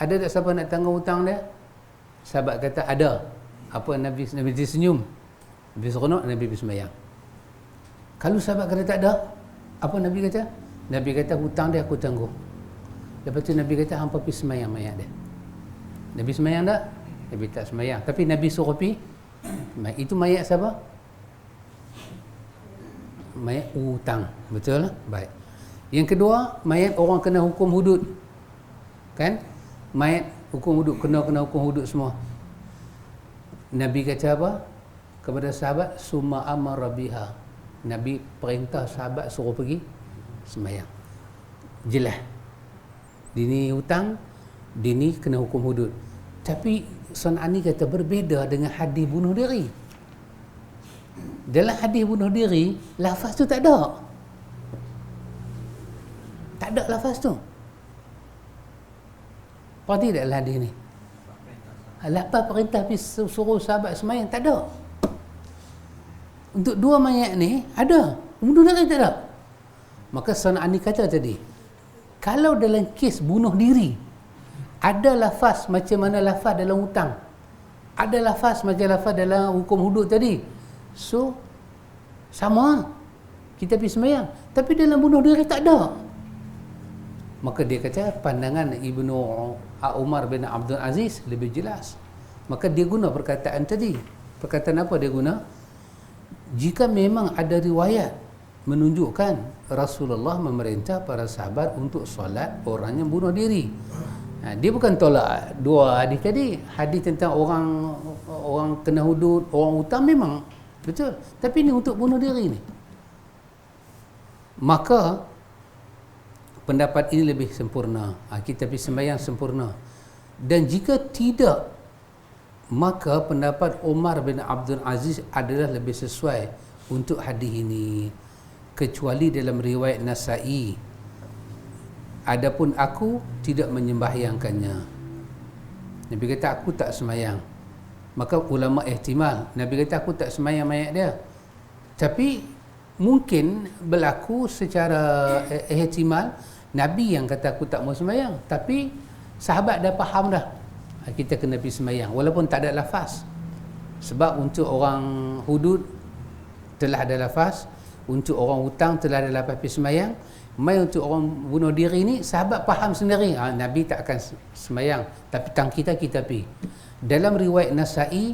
Ada tak siapa nak tanggung hutang dia? Sahabat kata ada. Apa Nabi tersenyum. Nabi seronok, Nabi bersembahyang. Kalau sahabat kata tak ada, apa Nabi kata? Nabi kata hutang dia aku tanggung. Lepas tu Nabi kata hampa pergi sembahyang mayat dia. Nabi sembahyang tak? Nabi tak sembahyang. Tapi Nabi suruh pergi. Itu mayat siapa? mayat hutang. Betul lah? Baik. Yang kedua, mayat orang kena hukum hudud. Kan? Mayat hukum hudud, kena hukum hudud semua. Nabi kata apa? Kepada sahabat, summa amara biha. Nabi perintah sahabat suruh pergi sembahyang. Jelas. Dini hutang, dini kena hukum hudud. Tapi San'ani kata berbeza dengan hadis bunuh diri. Dalam hadis bunuh diri, lafaz tu tak ada. Tak ada lafaz tu. Pasti tak hadis ni. Lafaz perintah pergi suruh sahabat sembahyang tak ada. Untuk dua mayat ni ada, bunuh diri tak ada. Maka San'ani kata tadi, kalau dalam kes bunuh diri ada lafaz macam mana lafaz dalam hutang, ada lafaz macam lafaz dalam hukum hudud tadi, so sama, kita pergi sembahyang. Tapi dalam bunuh diri tak ada. Maka dia kata pandangan Ibnu Umar bin Abdul Aziz lebih jelas. Maka dia guna perkataan tadi. Perkataan apa dia guna? Jika memang ada riwayat menunjukkan Rasulullah memerintah para sahabat untuk solat orang yang bunuh diri. Dia bukan tolak dua hadis tadi. Hadis tentang orang kena hudud, orang hutang memang betul. Tapi ini untuk bunuh diri ni. Maka pendapat ini lebih sempurna. Kita pergi sembahyang sempurna. Dan jika tidak, maka pendapat Umar bin Abdul Aziz adalah lebih sesuai untuk hadis ini. Kecuali dalam riwayat Nasa'i, adapun aku tidak menyembahyangkannya. Nabi kata aku tak sembahyang. Maka ulama ihtimal, Nabi kata aku tak sembahyang mayat dia. Tapi mungkin berlaku secara ihtimal Nabi yang kata aku tak mau sembahyang, tapi sahabat dah faham dah kita kena pergi sembahyang walaupun tak ada lafaz. Sebab untuk orang hudud telah ada lafaz, untuk orang hutang telah ada lafaz pergi sembahyang. Mai untuk orang bunuh diri ni sahabat faham sendiri, Nabi tak akan sembahyang, tapi tang kita pergi. Dalam riwayat Nasa'i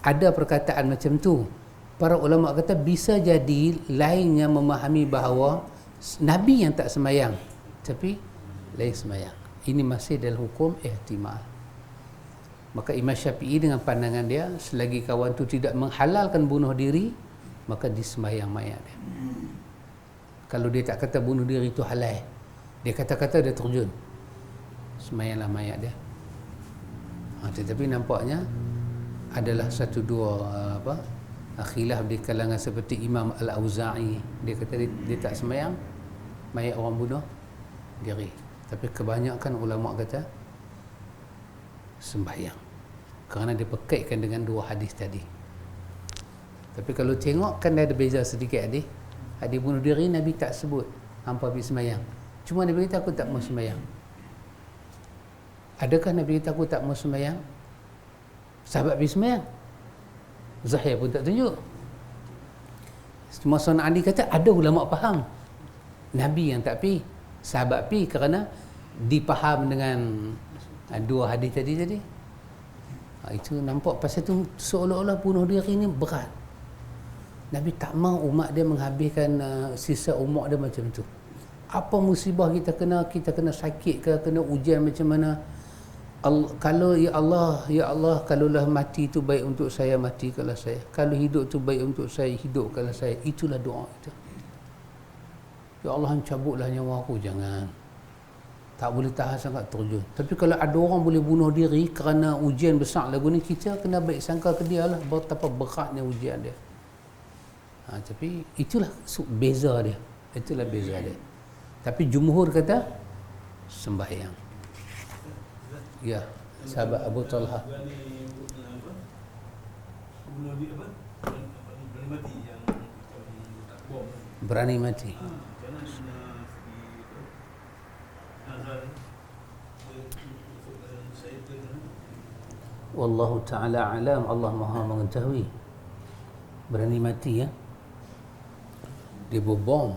ada perkataan macam tu. Para ulama kata bisa jadi lainnya memahami bahawa Nabi yang tak sembahyang, tapi lain sembahyang. Ini masih dalam hukum ihtimal. Maka Imam Syafi'i dengan pandangan dia, selagi kawan tu tidak menghalalkan bunuh diri, maka disembahyang mayat dia. Kalau dia tak kata bunuh diri itu halal, dia kata-kata dia terjun, sembahyanglah mayat dia. Tetapi nampaknya adalah satu dua khilaf di kalangan seperti Imam Al-Auza'i. Dia kata dia tak sembahyang mayat orang bunuh diri. Tapi kebanyakan ulama kata sembahyang, kerana dia perkaitkan dengan dua hadis tadi. Tapi kalau tengok kan ada beza sedikit hadis. Hadis bunuh diri Nabi tak sebut hampa pergi sembahyang. Cuma Nabi kata aku tak mau sembahyang. Adakah Nabi kata aku tak mau sembahyang? Sahabat pergi sembahyang. Zahir pun tak tunjuk. Cuma San'ani kata ada ulama faham Nabi yang tak pergi, sahabat pergi kerana dipaham dengan dua hadis tadi. Itu nampak pasal tu seolah-olah bunuh diri ni berat. Nabi tak mahu umat dia menghabiskan sisa umur dia macam tu. Apa musibah kita kena sakit ke, kena ujian macam mana, kalau ya Allah kalaulah mati itu baik untuk saya, matikanlah saya. Kalau hidup itu baik untuk saya, hidupkanlah saya. Itulah doa itu. Ya Allah cabutlah nyawa aku, jangan. Tak boleh tahan sangat terjun. Tapi kalau ada orang boleh bunuh diri kerana ujian besar lagu ni, kita kena baik sangka ke dia lah, betapa beratnya ujian dia. Tapi itulah beza dia. Itulah beza dia. Tapi jumhur kata sembahyang. Ya, sahabat Abu Talha. Berani mati. Wallahu ta'ala alam, Allah maha mengetahui. Berani mati ya. Dia berbom.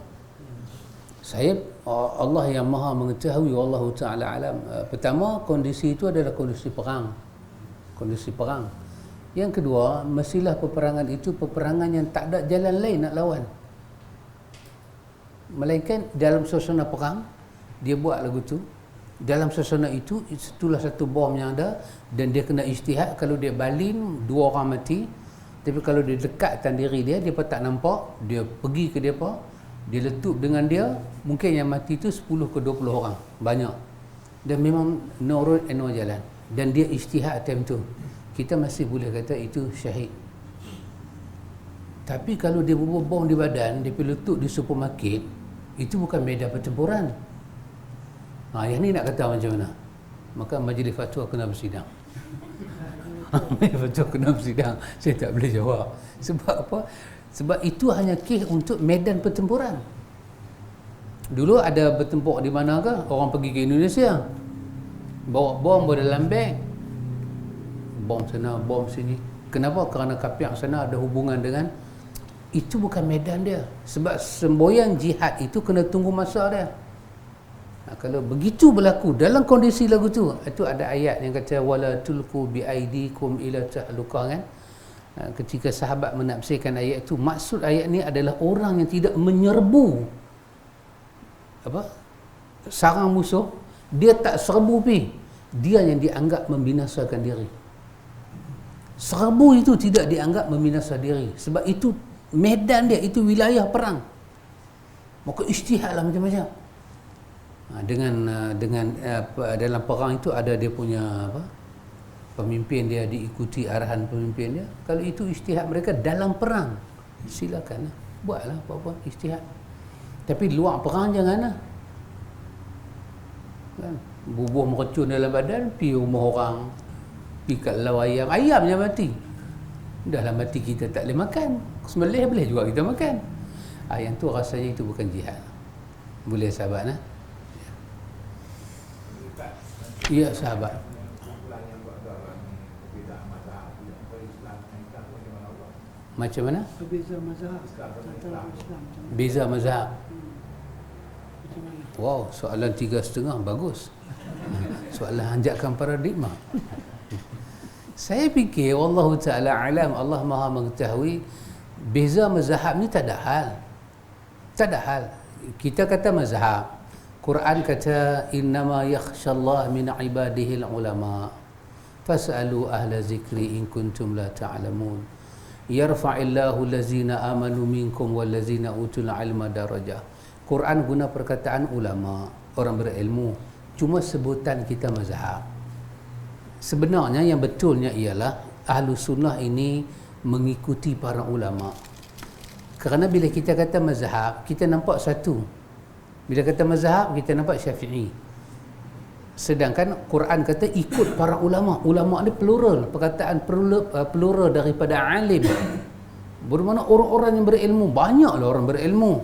Allah yang maha mengetahui, wallahu ta'ala alam. Pertama, kondisi itu adalah kondisi perang. Kondisi perang. Yang kedua, mestilah peperangan itu peperangan yang tak ada jalan lain nak lawan. Melainkan dalam suasana perang dia buat lagu tu. Dalam suasana itu, itulah satu bom yang ada, dan dia kena ijtihad. Kalau dia balin, 2 orang mati. Tapi kalau dia dekatkan diri dia, dia pun tak nampak, dia pergi ke depa, dia letup dengan dia, mungkin yang mati tu 10 ke 20 orang, banyak. Dan memang no road and no jalan, dan dia ijtihad time tu, kita masih boleh kata itu syahid. Tapi kalau dia bubuh bom di badan, dia pergi letup di supermarket, itu bukan medan pertempuran. Yang ni nak kata macam mana? Maka majlis fatwa kena bersidang. Majlis fatwa kena bersidang. Saya tak boleh jawab. Sebab apa? Sebab itu hanya kes untuk medan pertempuran. Dulu ada bertempur di mana ke? Orang pergi ke Indonesia, bawa bom dalam beg, bom sana, bom sini. Kenapa? Kerana kapiak sana ada hubungan dengan, itu bukan medan dia. Sebab semboyan jihad itu kena tunggu masa dia. Kalau begitu berlaku dalam kondisi lagu tu, itu ada ayat yang kata wala tulqu bi aidikum ila tahluka, kan? Ketika sahabat menafsirkan ayat itu, maksud ayat ni adalah orang yang tidak menyerbu sarang musuh, dia tak serbu pi, dia yang dianggap membinasakan diri. Serbu itu tidak dianggap membinasakan diri, sebab itu medan dia, itu wilayah perang. Maka ijtihadlah macam-macam. Dengan dalam perang itu ada dia punya pemimpin dia, diikuti arahan pemimpin dia. Kalau itu ijtihad mereka dalam perang, silakan buatlah apa-apa ijtihad. Tapi luar perang janganlah, kan? Bubuh meracun dalam badan, pi rumah orang, pi kat lau ayam, ayamnya mati. Dahlah mati, kita tak boleh makan. Sembelih boleh juga kita makan. Yang tu rasanya itu bukan jihad. Boleh sahabat nah? Ya sahabat. Macam mana? Berbeza mazhab antara Islam. Beza mazhab. Wow, soalan 3,5 bagus. Soalan hanjakan paradigma. Saya fikir Allah Ta'ala alam, Allah Maha mengetahui, beza mazhab ni tak ada hal. Tak ada hal. Kita kata mazhab, Quran kata innama yakhshallah min ibadihi ulama fas'alu ahla zikri in kuntum la ta'lamun yarfa'illahu allazina amanu minkum wallazina utul ilma darajah. Quran guna perkataan ulama, orang berilmu, cuma sebutan kita mazhab. Sebenarnya yang betulnya ialah ahlu sunnah ini mengikuti para ulama. Kerana bila kita kata mazhab, kita nampak satu. Bila kata mazhab, kita nampak Syafi'i. Sedangkan Quran kata ikut para ulama. Ulama ni plural, perkataan plural daripada alim. Bermakna orang-orang yang berilmu, banyaklah orang berilmu.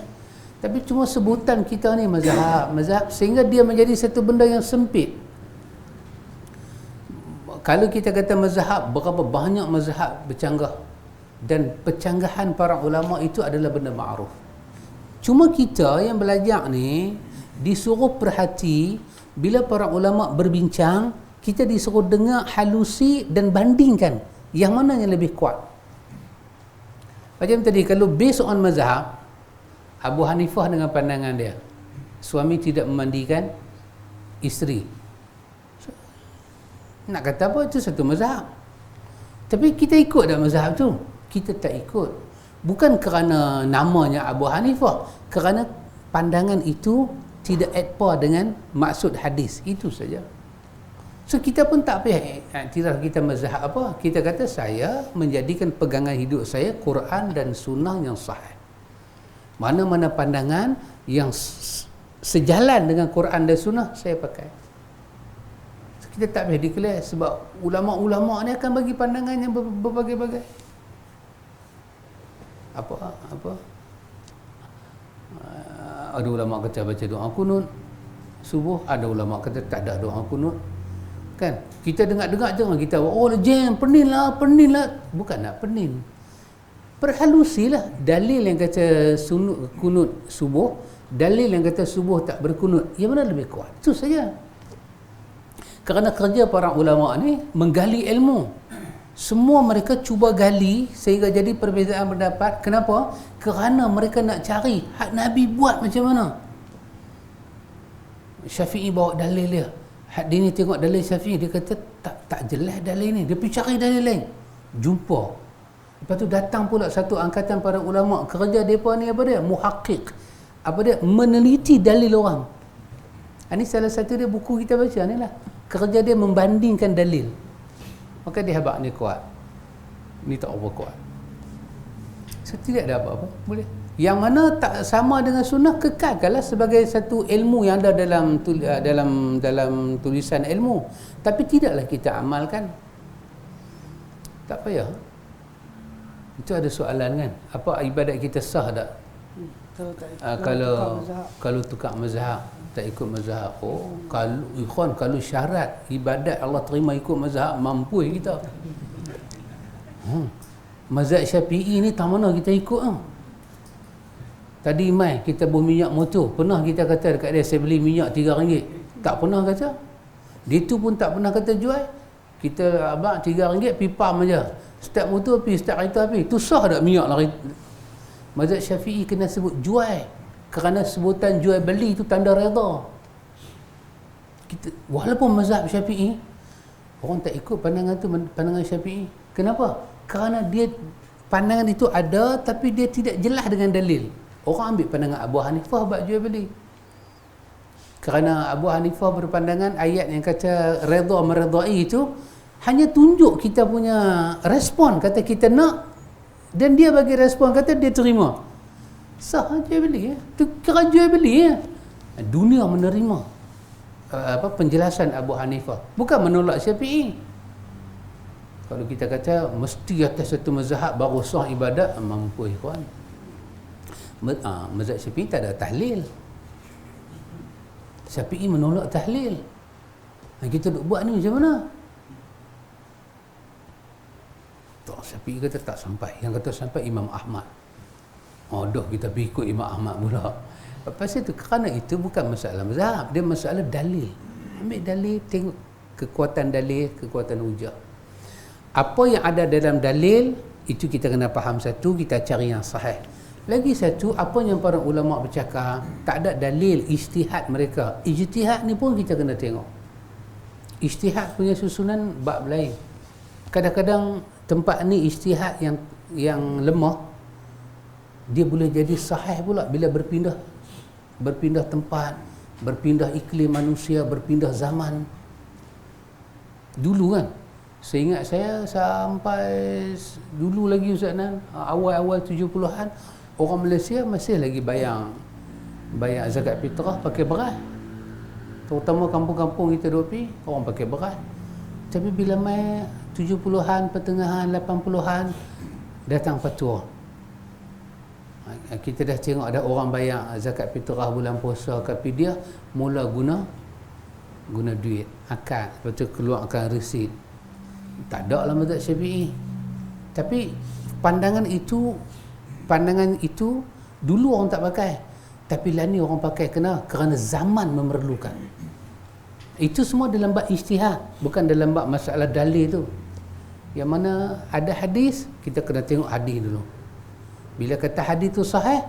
Tapi cuma sebutan kita ni mazhab, mazhab, sehingga dia menjadi satu benda yang sempit. Kalau kita kata mazhab, berapa banyak mazhab bercanggah, dan pencanggahan para ulama itu adalah benda ma'ruf. Cuma kita yang belajar ni disuruh perhati bila para ulama berbincang, kita disuruh dengar halusi dan bandingkan yang mana yang lebih kuat. Macam tadi, kalau based on mazhab, Abu Hanifah dengan pandangan dia, suami tidak memandikan isteri. Nak kata apa? Itu satu mazhab. Tapi kita ikut tak mazhab tu? Kita tak ikut. Bukan kerana namanya Abu Hanifah, kerana pandangan itu tidak at par dengan maksud hadis. Itu saja. So kita pun tak payah iktiraf kita mazhab apa. Kita kata saya menjadikan pegangan hidup saya Quran dan sunnah yang sahih. Mana-mana pandangan yang sejalan dengan Quran dan sunnah, saya pakai. So, kita tak payah declare, sebab ulama-ulama ni akan bagi pandangan yang berbagai-bagai. Apa ada ulama kata baca doa kunut subuh, ada ulama kata tak ada doa kunut, kan? Kita dengar-dengar jangan kita jam pening lah, bukan nak pening, perhalusilah. Dalil yang kata kunut subuh, dalil yang kata subuh tak berkunut, yang mana lebih kuat? Itu saja. Kerana kerja para ulama ni menggali ilmu, Semua mereka cuba gali sehingga jadi perbezaan pendapat. Kenapa? Kerana mereka nak cari hak Nabi buat macam mana. Syafi'i bawa dalil dia. Hak dia ni tengok dalil Syafi'i, dia kata tak jelas dalil ni. Dia pergi cari dalil lain. Jumpa. Lepas tu datang pula satu angkatan para ulama. Kerja mereka ni apa dia? Muhaqqiq. Apa dia? Meneliti dalil orang. Ini salah satu dia buku kita baca ni lah. Kerja dia membandingkan dalil. Maka dia habaq ni kuat. Ni tak apa kuat. So tidak ada apa-apa. Boleh. Yang mana tak sama dengan sunnah, kekalkanlah sebagai satu ilmu yang ada dalam tulisan ilmu. Tapi tidaklah kita amalkan. Tak payah. Itu ada soalan kan. Apa ibadat kita sah tak? Kalau tukar mazhab, tak ikut mazhab. Oh, kalau syarat ibadat Allah terima ikut mazhab, mampu kita. Mazhab Syafi'i ni tak mana kita ikut. Tadi mai kita buh minyak motor, pernah kita kata dekat dia saya beli minyak RM3? Tak pernah kata. Dia tu pun tak pernah kata jual. Kita abang RM3 pipa aja. Start motor api, start kereta api. Tu sah tak minyak lari? Mazhab Syafi'i kena sebut jual. Kerana sebutan jual beli tu tanda redha. Walaupun mazhab Syafi'i, orang tak ikut pandangan tu, pandangan Syafi'i. Kenapa? Kerana dia pandangan itu ada tapi dia tidak jelas dengan dalil. Orang ambil pandangan Abu Hanifah buat jual beli. Kerana Abu Hanifah berpandangan ayat yang kata redha meredai itu hanya tunjuk kita punya respon, kata kita nak, dan dia bagi respon kata dia terima. Sah jual beli ya. Tu kira jual beli ya. Dunia menerima penjelasan Abu Hanifah, bukan menolak Syafi'i. Kalau kita kata mesti atas satu mazhab baru sah ibadat, mampu ikhwan. Mazhab Syafi'i tak ada tahlil. Syafi'i menolak tahlil. Kita duk buat ni macam mana? Syafi'i kata tak sampai. Yang kata sampai Imam Ahmad. Dah kita pergi ikut Imam Ahmad pula. Lepas itu, kerana itu bukan masalah mazhab, dia masalah dalil. Ambil dalil, tengok kekuatan dalil, kekuatan hujah. Apa yang ada dalam dalil, itu kita kena faham satu, kita cari yang sahih. Lagi satu, apa yang para ulama bercakap, tak ada dalil ijtihad mereka. Ijtihad ni pun kita kena tengok. Ijtihad punya susunan bab lain. Kadang-kadang tempat ni ijtihad yang lemah, dia boleh jadi sahih pula bila berpindah tempat, berpindah iklim manusia, berpindah zaman. Dulu kan, saya ingat saya sampai dulu lagi Ustaz Nan, awal-awal 70-an, orang Malaysia masih lagi bayar zakat fitrah pakai beras. Terutama kampung-kampung kita duk pi, orang pakai beras. Tapi bila mai 70-an, pertengahan 80-an, datang fatwa. Kita dah tengok ada orang bayar zakat fitrah bulan puasa, tapi dia mula guna duit, akad, lepas tu keluarkan resit. Tak ada lah mazhab Syafi'i. Tapi pandangan itu dulu orang tak pakai, tapi lah ni orang pakai. Kerana zaman memerlukan. Itu semua dalam bab ijtihad, bukan dalam bab masalah dalil tu. Yang mana ada hadis, kita kena tengok hadis dulu. Bila kata hadis tu sahih,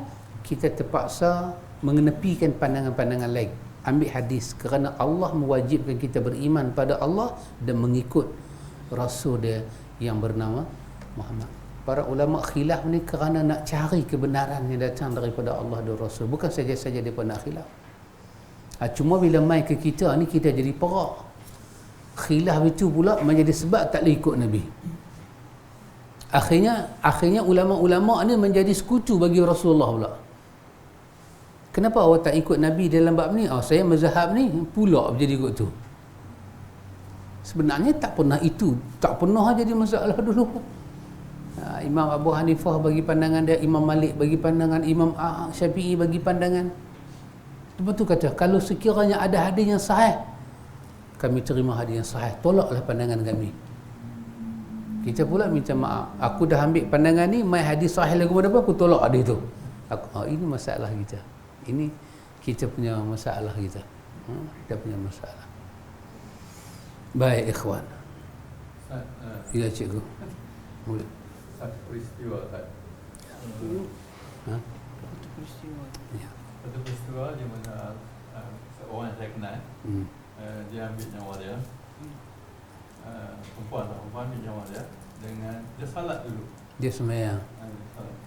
kita terpaksa mengenepikan pandangan-pandangan lain. Ambil hadis, kerana Allah mewajibkan kita beriman pada Allah dan mengikut Rasul dia yang bernama Muhammad. Para ulama khilaf ni kerana nak cari kebenaran yang datang daripada Allah dan Rasul, bukan saja-saja mereka nak khilaf. Cuma bila mai ke kita ni, kita jadi perak. Khilaf itu pula menjadi sebab tak boleh ikut Nabi. Akhirnya ulama-ulama ni menjadi sekutu bagi Rasulullah pula. Kenapa awak tak ikut Nabi dalam bab ni? Saya mazhab ni pula jadi ikut tu. Sebenarnya tak pernah jadi masalah dulu. Imam Abu Hanifah bagi pandangan dia, Imam Malik bagi pandangan, Imam Syafi'i bagi pandangan. Lepas tu kata, kalau sekiranya ada hadis yang sahih, kami terima hadis yang sahih, tolaklah pandangan kami. Kita pula minta maaf, aku dah ambil pandangan ni, mai hadis sahih lagi pada apa, aku tolak hadis tu. Ini masalah kita. Ini kita punya masalah kita. Kita punya masalah. Baik ikhwan. Ustaz, Ya cikgu. Boleh. satu peristiwa Ustaz. Ha? Satu peristiwa. Ya. Satu peristiwa di mana seorang yang saya kenal, Hmm. dia ambil nyawa dia. Perempuan ambil nyawa dia dengan dia salat dulu. Dia sembahyang. Dia salat.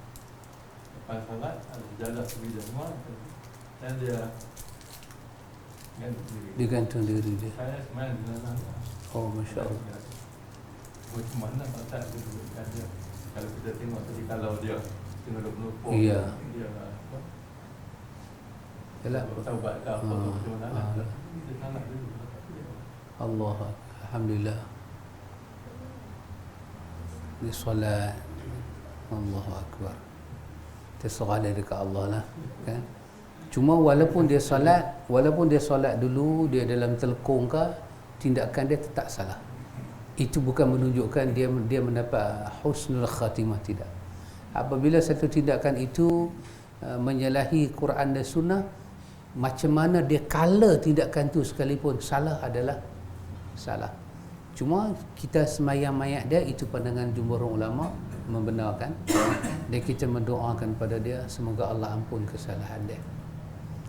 Lepas salat, ada jalan sebida semua dan dia gantung diri. Dia gantung diri dia. Saya semayang di dalam. Oh, Masya Allah. Macam mana tak dulu ada. Kalau kita tengok tadi, kalau dia tengok meluput, Iya. dia apa? Yalah. Taubat ke apa, macam mana lah. Ah. Dia salat dulu. Allah, Alhamdulillah. Dia solat. Allahu Akbar. Terserah dia dekat Allah lah, kan? Cuma walaupun dia solat dulu, dia dalam telekung ke, tindakan dia tetap salah. Itu bukan menunjukkan dia mendapat husnul khatimah, tidak. Apabila satu tindakan itu menyalahi Quran dan Sunnah, macam mana dia kala tindakan itu sekalipun salah adalah salah. Cuma kita semayang mayat dia, itu pandangan jumhur ulama membenarkan, dan kita mendoakan pada dia semoga Allah ampun kesalahan dia.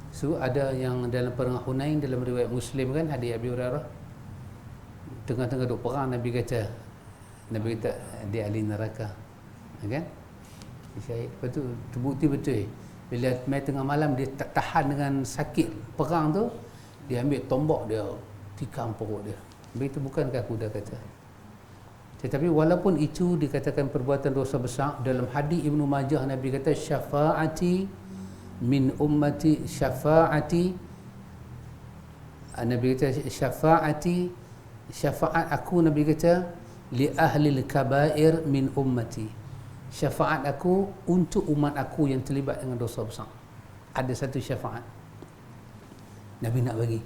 So ada yang dalam perang Hunain, dalam riwayat Muslim kan, hadis Abi Hurairah, tengah-tengah duk perang, Nabi kata dia ahli neraka, kan? Syahid. Lepas tu terbukti betul. Bila mai tengah malam dia tak tahan dengan sakit perang tu, dia ambil tombak, dia tikam perut dia. Begitu bukankah kuda kata. Tetapi walaupun itu dikatakan perbuatan dosa besar, dalam hadis Ibnu Majah Nabi kata syafaati min ummati, Nabi kata syafaat aku, Nabi kata li ahli al-kabair min ummati, syafaat aku untuk umat aku yang terlibat dengan dosa besar. Ada satu syafaat Nabi nak bagi.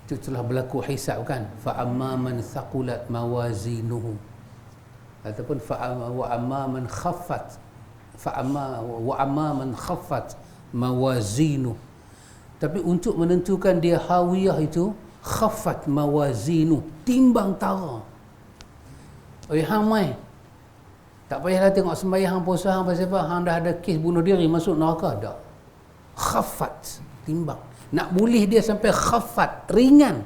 Itu telah berlaku hisab kan, fa amma man thaqulat mawazinuhu, ataupun wa amma man khaffat mawazinu. Tapi untuk menentukan dia hawiyah itu, khaffat mawazinu, timbang tara. Oi hang mai, tak payahlah tengok sembahyang puasa hang pasal apa, hang dah ada kes bunuh diri masuk neraka dak. Khaffat, timbang. Nak boleh dia sampai khaffat, ringan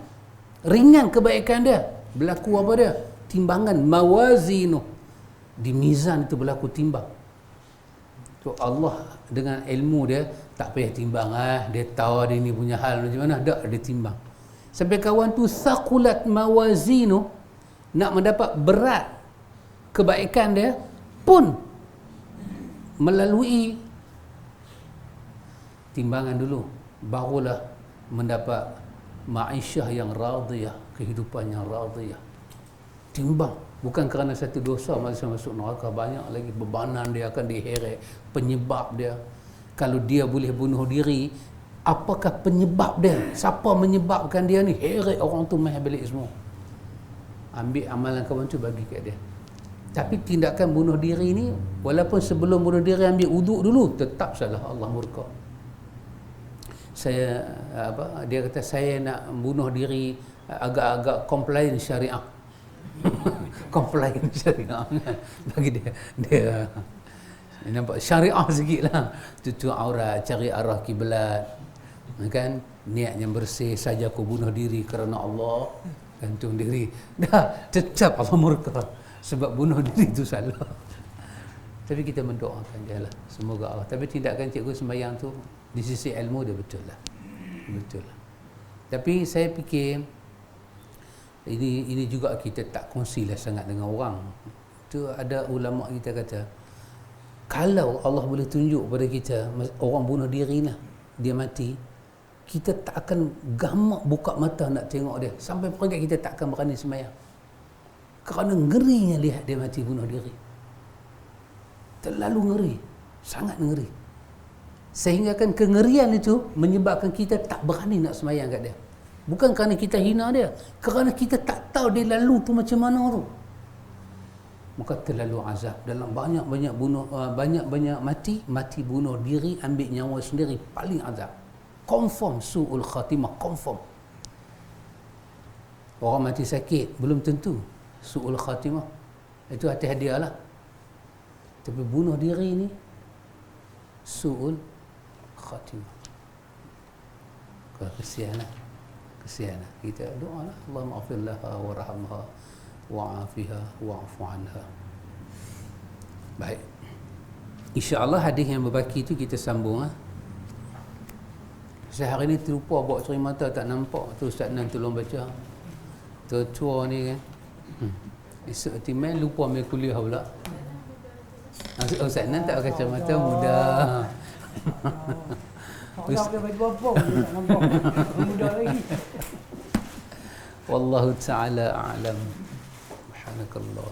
kebaikan dia, berlaku apa dia? Timbangan mawazinu. Di mizan itu berlaku timbang. So Allah dengan ilmu dia tak payah timbang, dia tahu dia ni punya hal macam mana, dak dia timbang. Sampai kawan tu thaqulat mawazinu, nak mendapat berat kebaikan dia pun melalui timbangan dulu, barulah mendapat ma'isyah yang radiyah, kehidupan yang radiyah. Timbang, bukan kerana satu dosa masuk neraka, banyak lagi bebanan dia akan diheret, penyebab dia. Kalau dia boleh bunuh diri, apakah penyebab dia? Siapa menyebabkan dia ni? Heret orang tu mai balik semua. Ambil amalan kawan tu bagi kat dia. Tapi tindakan bunuh diri ni, walaupun sebelum bunuh diri ambil wuduk dulu, tetap salah, Allah murka. Dia kata saya nak bunuh diri agak-agak compliant syariah. Compliant syariah. Bagi dia nampak syariah sikitlah. Tutup aurat, cari arah kiblat, kan? Niat yang bersih, saja aku bunuh diri kerana Allah, gantung diri. Dah tetap Allah murka sebab bunuh diri itu salah. Tapi kita mendoakan dia lah, semoga Allah. Tapi tindakan cikgu sembahyang tu di sisi ilmu dia betul lah. Tapi saya fikir ini juga kita tak kongsilah sangat dengan orang. Tu ada ulama kita kata, kalau Allah boleh tunjuk pada kita orang bunuh diri lah, dia mati, kita tak akan gamak buka mata nak tengok dia, sampai peringkat kita tak akan berani sembahyang, kerana ngerinya lihat dia mati bunuh diri. Terlalu ngeri, sangat ngeri. Sehingga kan kengerian itu menyebabkan kita tak berani nak sembahyang kat dia. Bukan kerana kita hina dia, kerana kita tak tahu dia lalu tu macam mana tu. Maka terlalu azab. Dalam banyak-banyak mati bunuh diri, ambil nyawa sendiri, paling azab. Confirm su'ul khatimah, confirm. Orang mati sakit belum tentu. su'ul khatimah. Itu hati hadiah lah. Tapi bunuh diri ni su'ul khatimah. Kesian lah. Kesian lah. Kita doa lah, Allahumma afir laha warhamha wa'afiha wa'afu anha. Baik, InsyaAllah hadis yang berbaki itu kita sambung lah. Saya hari ni terlupa bawa cerita tak nampak tu Ustaz Nan tolong baca. Tertua ni kan. Esok timan lupa ambil kuliah pula. Ustaz Nan tak pakai kacamata muda. Tak nak pakai baju apa, tak nampak. Muda lagi. Wallahu ta'ala a'lam. Subhanakallah.